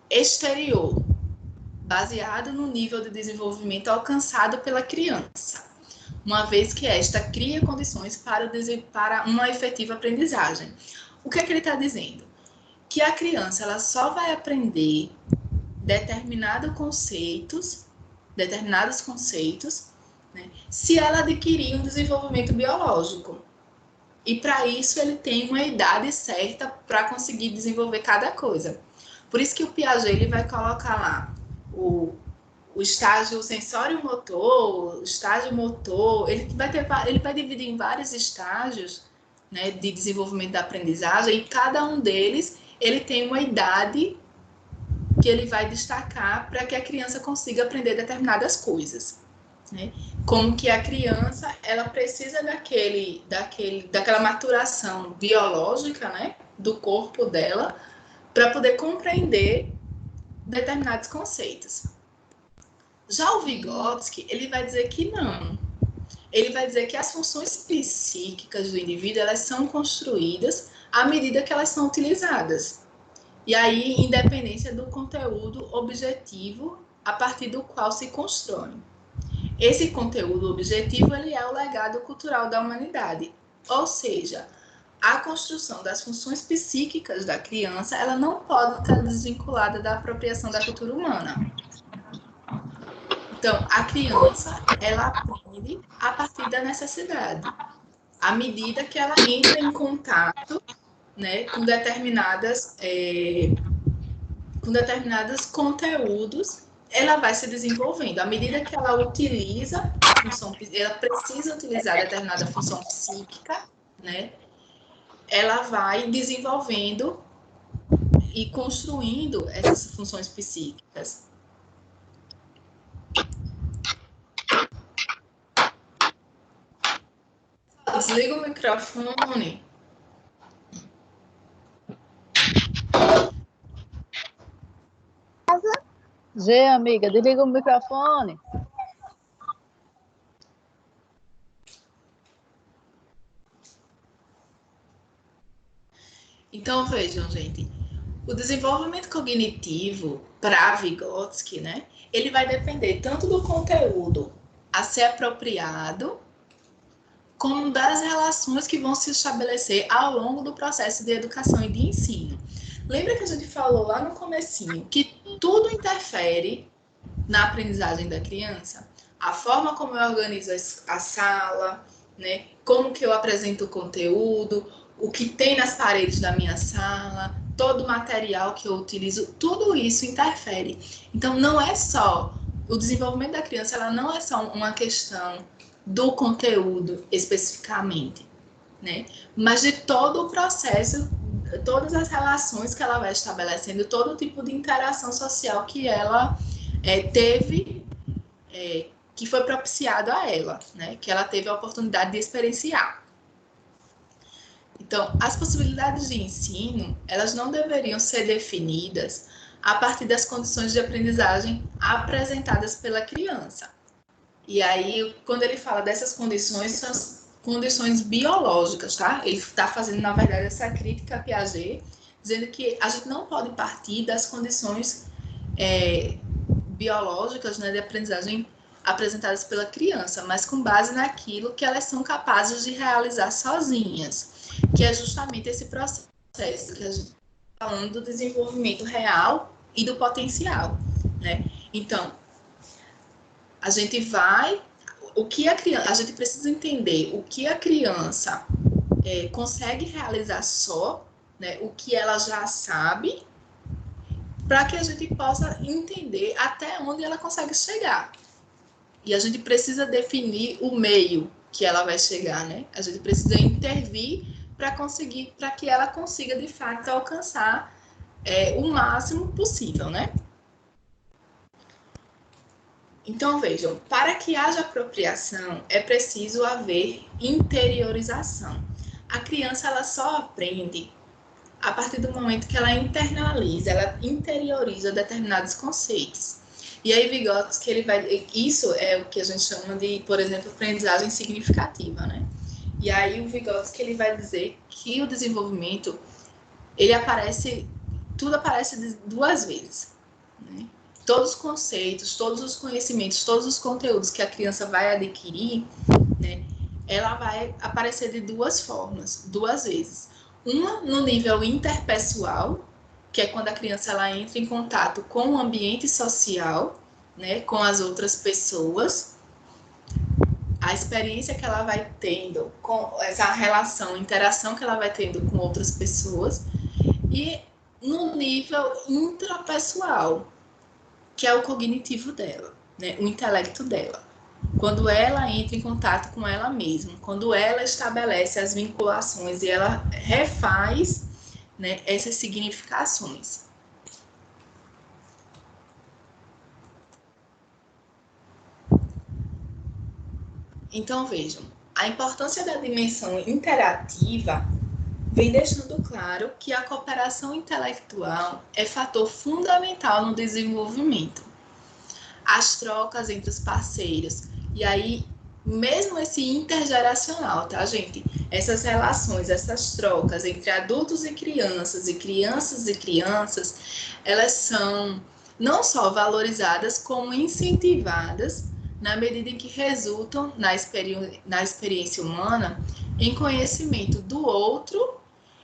exterior, baseado no nível de desenvolvimento alcançado pela criança, uma vez que esta cria condições para uma efetiva aprendizagem. O que é que ele está dizendo? Que a criança ela só vai aprender determinados conceitos, né, se ela adquirir um desenvolvimento biológico. E para isso ele tem uma idade certa para conseguir desenvolver cada coisa. Por isso que o Piaget ele vai colocar lá o estágio sensório-motor, o estágio motor, ele vai dividir em vários estágios, né, de desenvolvimento da aprendizagem, e cada um deles ele tem uma idade que ele vai destacar para que a criança consiga aprender determinadas coisas, né? Como que a criança ela precisa daquela maturação biológica, né, do corpo dela para poder compreender determinados conceitos. Já o Vygotsky, ele vai dizer que não. Ele vai dizer que as funções psíquicas do indivíduo, elas são construídas à medida que elas são utilizadas. E aí, independência do conteúdo objetivo a partir do qual se constrói. Esse conteúdo objetivo, ele é o legado cultural da humanidade. Ou seja, a construção das funções psíquicas da criança, ela não pode estar desvinculada da apropriação da cultura humana. Então, a criança, ela aprende a partir da necessidade. À medida que ela entra em contato, né, com determinados conteúdos, ela vai se desenvolvendo. À medida que ela utiliza a função, ela precisa utilizar determinada função psíquica, né, ela vai desenvolvendo e construindo essas funções psíquicas. Desliga o microfone. Gê, amiga, desliga o microfone. Então, vejam, gente, o desenvolvimento cognitivo para Vygotsky, né, ele vai depender tanto do conteúdo a ser apropriado, como das relações que vão se estabelecer ao longo do processo de educação e de ensino. Lembra que a gente falou lá no comecinho que tudo interfere na aprendizagem da criança? A forma como eu organizo a sala, né? Como que eu apresento o conteúdo, o que tem nas paredes da minha sala, todo o material que eu utilizo, tudo isso interfere. Então, não é só o desenvolvimento da criança, ela não é só uma questão do conteúdo especificamente, né? Mas de todo o processo, todas as relações que ela vai estabelecendo, todo tipo de interação social que ela teve, que foi propiciado a ela, né? Que ela teve a oportunidade de experienciar. Então, as possibilidades de ensino, elas não deveriam ser definidas a partir das condições de aprendizagem apresentadas pela criança. E aí, quando ele fala dessas condições, são as condições biológicas, tá? Ele está fazendo, na verdade, essa crítica a Piaget, dizendo que a gente não pode partir das condições biológicas, né, de aprendizagem apresentadas pela criança, mas com base naquilo que elas são capazes de realizar sozinhas, que é justamente esse processo que a gente está falando do desenvolvimento real e do potencial, né? Então, a gente a gente precisa entender o que a criança consegue realizar só, né, o que ela já sabe, para que a gente possa entender até onde ela consegue chegar. E a gente precisa definir o meio que ela vai chegar, né? A gente precisa intervir para que ela consiga, de fato, alcançar o máximo possível, né? Então, vejam, para que haja apropriação, é preciso haver interiorização. A criança, ela só aprende a partir do momento que ela internaliza, ela interioriza determinados conceitos. E aí, Vygotsky, ele vai... Isso é o que a gente chama de, por exemplo, aprendizagem significativa, né? E aí, o Vygotsky, ele vai dizer que o desenvolvimento, tudo aparece duas vezes, né? Todos os conceitos, todos os conhecimentos, todos os conteúdos que a criança vai adquirir, né, ela vai aparecer de duas formas, duas vezes. Uma no nível interpessoal, que é quando a criança ela entra em contato com o ambiente social, né, com as outras pessoas, a experiência que ela vai tendo, com essa relação, interação que ela vai tendo com outras pessoas, e no nível intrapessoal, que é o cognitivo dela, né, o intelecto dela. Quando ela entra em contato com ela mesma, quando ela estabelece as vinculações e ela refaz, né, essas significações. Então, vejam, a importância da dimensão interativa vem deixando claro que a cooperação intelectual é fator fundamental no desenvolvimento. As trocas entre os parceiros, e aí, mesmo esse intergeracional, tá, gente? Essas relações, essas trocas entre adultos e crianças, elas são não só valorizadas, como incentivadas, na medida em que resultam na experiência humana em conhecimento do outro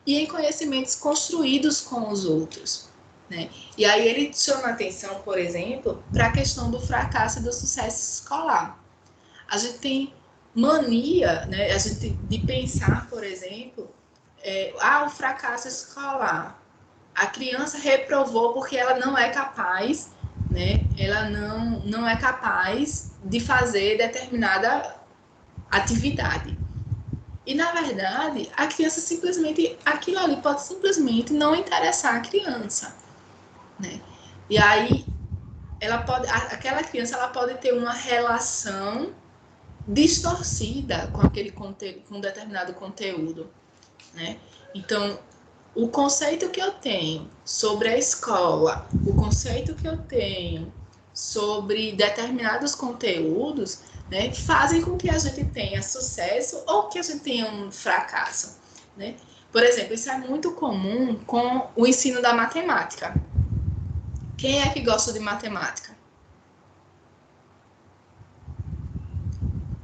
e em conhecimentos construídos com os outros, né? E aí ele chama atenção, por exemplo, para a questão do fracasso e do sucesso escolar. A gente tem mania, né, de pensar, por exemplo, o fracasso escolar. A criança reprovou porque ela não é capaz, né? Ela não é capaz de fazer determinada atividade. E, na verdade, a criança simplesmente, aquilo ali pode simplesmente não interessar a criança, né? E aí, aquela criança ela pode ter uma relação distorcida com aquele conteúdo, com determinado conteúdo, né? Então, o conceito que eu tenho sobre a escola, o conceito que eu tenho sobre determinados conteúdos, né, fazem com que a gente tenha sucesso ou que a gente tenha um fracasso, né? Por exemplo, isso é muito comum com o ensino da matemática. Quem é que gosta de matemática?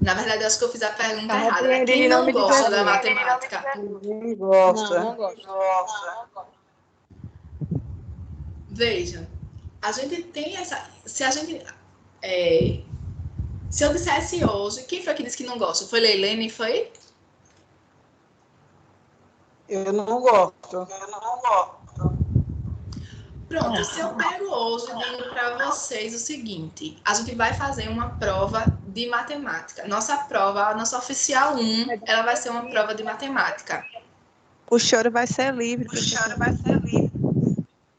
Na verdade, eu acho que eu fiz a pergunta errada, né? Quem não gosta da matemática? Ninguém gosta. Não gosto. Veja, a gente tem essa... Se eu dissesse hoje... Quem foi que disse que não gosta? Foi Leilene, foi? Eu não gosto. Pronto, se eu pego hoje e digo para vocês o seguinte, a gente vai fazer uma prova de matemática. Nossa prova, a nossa oficial 1, ela vai ser uma prova de matemática. O choro vai ser livre.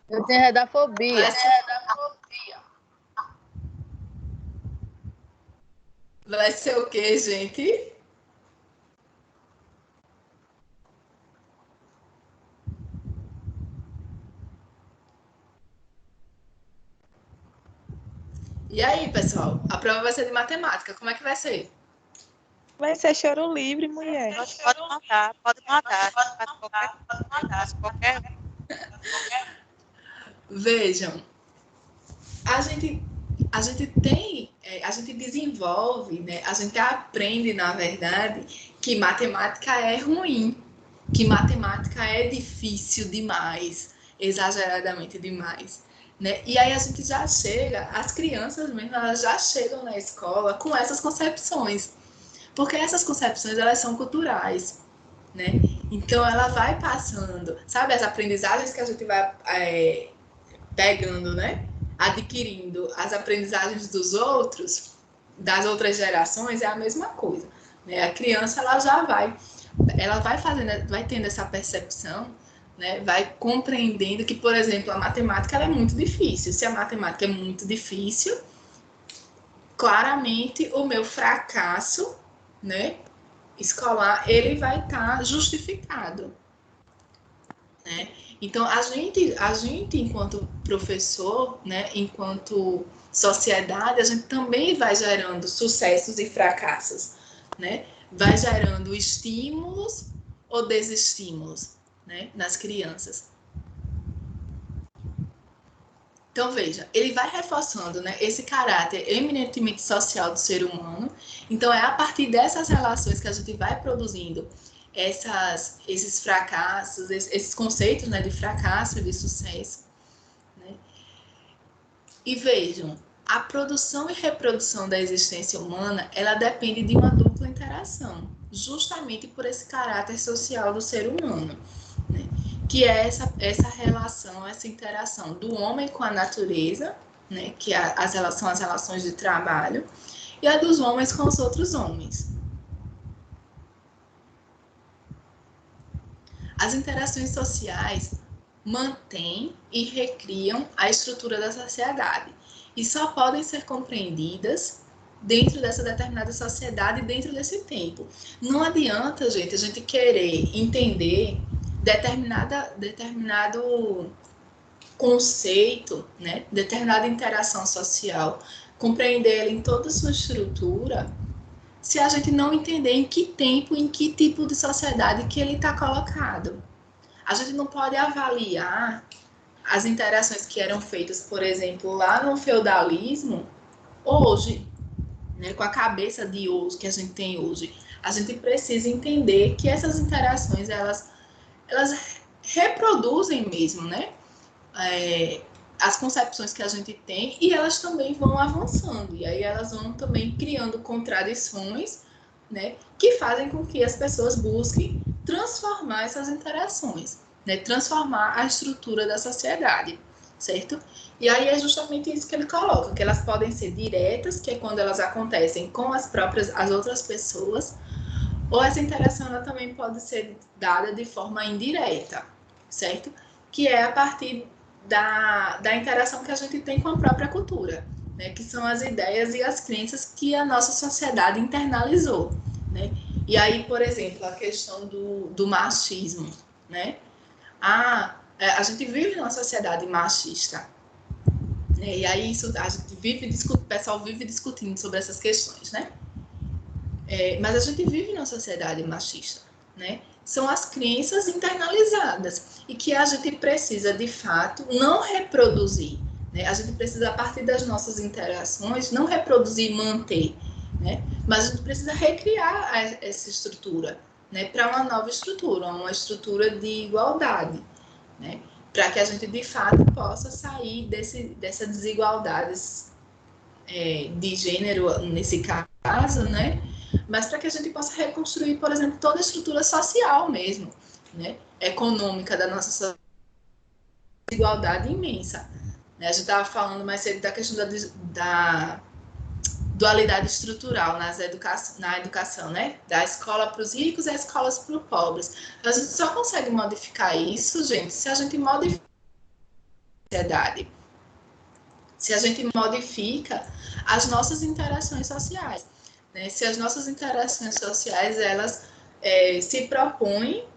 Eu tenho redafobia. Vai ser o quê, gente? E aí, pessoal? A prova vai ser de matemática. Como é que vai ser? Vai ser choro livre, mulher. Pode mandar. Qualquer. Vejam, a gente desenvolve, né? A gente aprende, na verdade, que matemática é ruim, que matemática é difícil demais, exageradamente demais, né? E aí a gente já chega, as crianças mesmo, elas já chegam na escola com essas concepções, porque essas concepções, elas são culturais, né? Então ela vai passando, sabe, as aprendizagens que a gente vai pegando, né? Adquirindo as aprendizagens dos outros, das outras gerações, é a mesma coisa, né? A criança, ela vai fazendo, vai tendo essa percepção, né? Vai compreendendo que, por exemplo, a matemática ela é muito difícil. Se a matemática é muito difícil, claramente o meu fracasso, né, escolar, ele vai estar justificado, né? Então, a gente, enquanto professor, né, enquanto sociedade, a gente também vai gerando sucessos e fracassos, né? Vai gerando estímulos ou desestímulos, né, nas crianças. Então, veja, ele vai reforçando, né, esse caráter eminentemente social do ser humano. Então, é a partir dessas relações que a gente vai produzindo esses fracassos, esses conceitos, né, de fracasso e de sucesso. Né? E vejam, a produção e reprodução da existência humana, ela depende de uma dupla interação, justamente por esse caráter social do ser humano, né? Que é essa relação, essa interação do homem com a natureza, né? Que são as relações de trabalho, e a dos homens com os outros homens. As interações sociais mantêm e recriam a estrutura da sociedade e só podem ser compreendidas dentro dessa determinada sociedade, dentro desse tempo. Não adianta, gente, a gente querer entender determinado conceito, né, determinada interação social, compreender ela em toda a sua estrutura, se a gente não entender em que tempo, em que tipo de sociedade que ele está colocado. A gente não pode avaliar as interações que eram feitas, por exemplo, lá no feudalismo, hoje, né, com a cabeça de hoje, que a gente tem hoje. A gente precisa entender que essas interações, elas reproduzem mesmo, né, as concepções que a gente tem, e elas também vão avançando, e aí elas vão também criando contradições, né, que fazem com que as pessoas busquem transformar essas interações, né, transformar a estrutura da sociedade, certo? E aí é justamente isso que ele coloca, que elas podem ser diretas, que é quando elas acontecem com as outras pessoas, ou essa interação ela também pode ser dada de forma indireta, certo? Que é a partir da interação que a gente tem com a própria cultura, né? Que são as ideias e as crenças que a nossa sociedade internalizou, né? E aí, por exemplo, a questão do machismo, né? A gente vive numa sociedade machista, né? E aí a gente o pessoal vive discutindo sobre essas questões, né? Mas a gente vive numa sociedade machista, né? São as crenças internalizadas e que a gente precisa, de fato, não reproduzir, né? A gente precisa, a partir das nossas interações, não reproduzir e manter, né? Mas a gente precisa recriar essa estrutura, né? Para uma nova estrutura, uma estrutura de igualdade, né? Para que a gente, de fato, possa sair dessa desigualdade de gênero, nesse caso, né? Mas para que a gente possa reconstruir, por exemplo, toda a estrutura social mesmo, né? Econômica da nossa sociedade, desigualdade imensa. Né? A gente estava falando mais cedo da questão da dualidade estrutural na educação, né? Da escola para os ricos e a escola para os pobres. A gente só consegue modificar isso, gente, se a gente modifica a sociedade. Se a gente modifica as nossas interações sociais. Né? Se as nossas interações sociais, elas se propõem,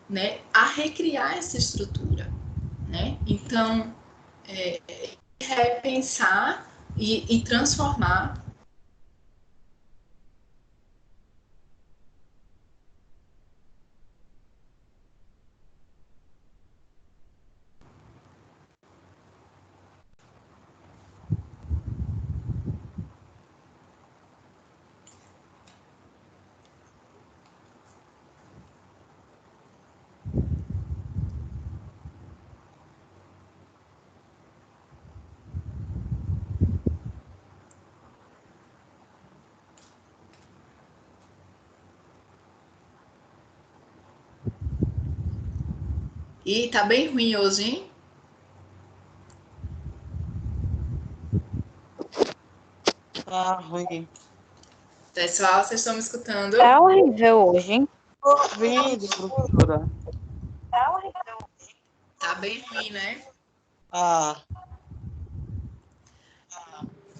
né, a recriar essa estrutura. Né? Então, repensar e transformar E tá bem ruim hoje, hein? Tá ruim. Pessoal, vocês estão me escutando? Tá horrível hoje, hein? Tô ouvindo, professora. Tá horrível. Tá bem ruim, né?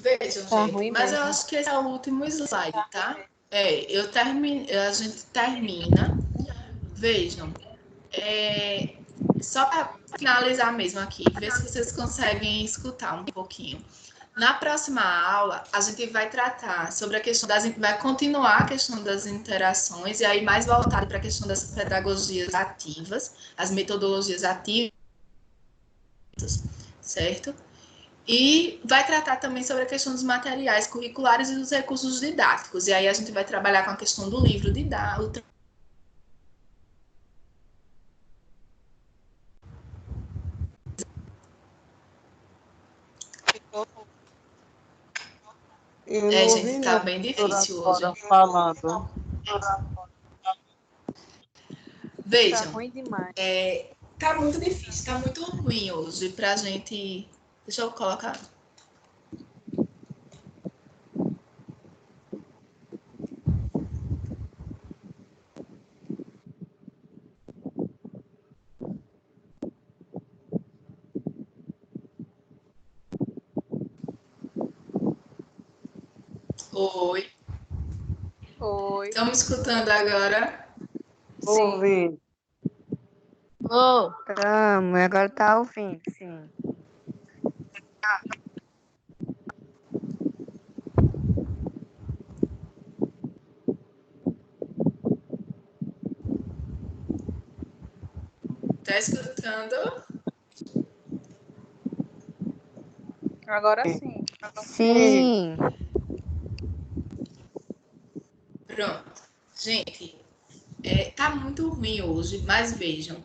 Vejam, Tá gente, ruim mas eu mesmo. acho que esse é o último slide, tá? A gente termina. Vejam, só para finalizar mesmo aqui, ver se vocês conseguem escutar um pouquinho. Na próxima aula, a gente vai tratar sobre a questão vai continuar a questão das interações, e aí mais voltado para a questão das pedagogias ativas, as metodologias ativas, certo? E vai tratar também sobre a questão dos materiais curriculares e dos recursos didáticos. E aí a gente vai trabalhar com a questão do livro didático. Gente, tá bem difícil hoje. Falando. Vejam, Tá ruim demais. tá muito difícil, tá muito ruim hoje pra gente. Deixa eu colocar. Oi. Oi. Estão me escutando agora? Ouvi. Oh, Tamo, agora tá ouvindo, sim. Tá escutando? Agora sim. Sim. Pronto. Gente, tá muito ruim hoje, mas vejam.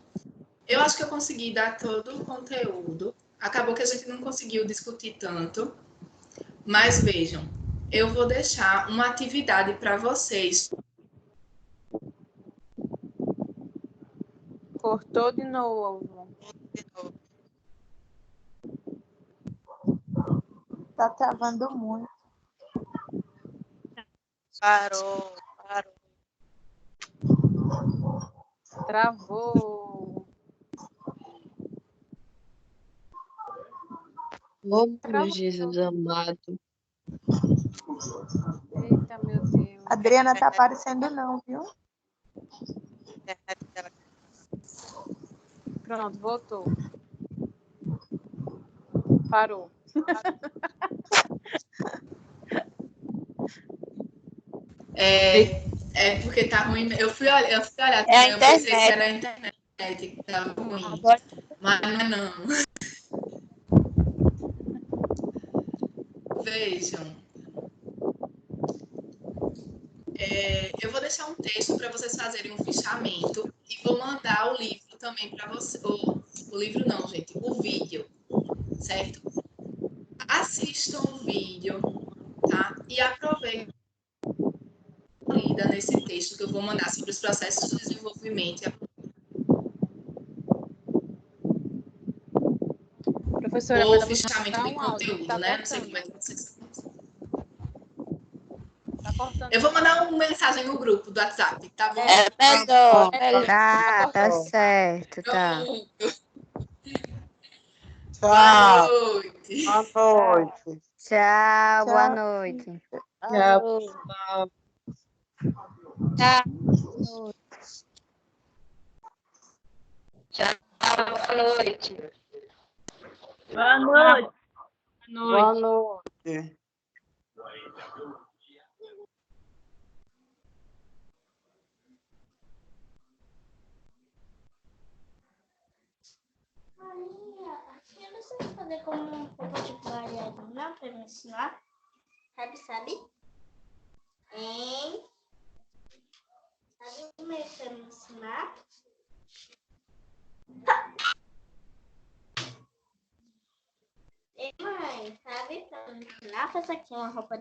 Eu acho que eu consegui dar todo o conteúdo. Acabou que a gente não conseguiu discutir tanto. Mas vejam, eu vou deixar uma atividade para vocês. Cortou de novo. Tá travando muito. Parou. Travou. Oh, meu Jesus amado. Eita, meu Deus. Adriana tá aparecendo não, viu? Pronto, voltou. Parou. Porque tá ruim. Eu fui olhar É a também, eu pensei que internet. era a internet que tava ruim. Agora Mas não. Vejam. Eu vou deixar um texto para vocês fazerem um fichamento e vou mandar o livro também para vocês. O livro não, gente, o vídeo, certo? Assistam o vídeo, tá? E aproveitem a lida nesse texto que eu vou mandar sobre os processos de desenvolvimento. Professora, Ou mas fichamento tá de um áudio, conteúdo, tá né? Não sei cortando. como é que vocês. Tá cortando. Eu vou mandar uma mensagem no grupo do WhatsApp, tá bom? melhor. Tá certo, tá. Boa Tchau. noite. Boa noite. Tchau, boa Tchau. noite. Tchau. Tchau. Boa noite. boa noite. Boa noite. Eu não sei fazer como um pouco de variado, não, para me ensinar. Sabe? Hein? Sabe como é que me ensinar? Ei, mãe, sabe para me ensinar? Fazer aqui uma roupa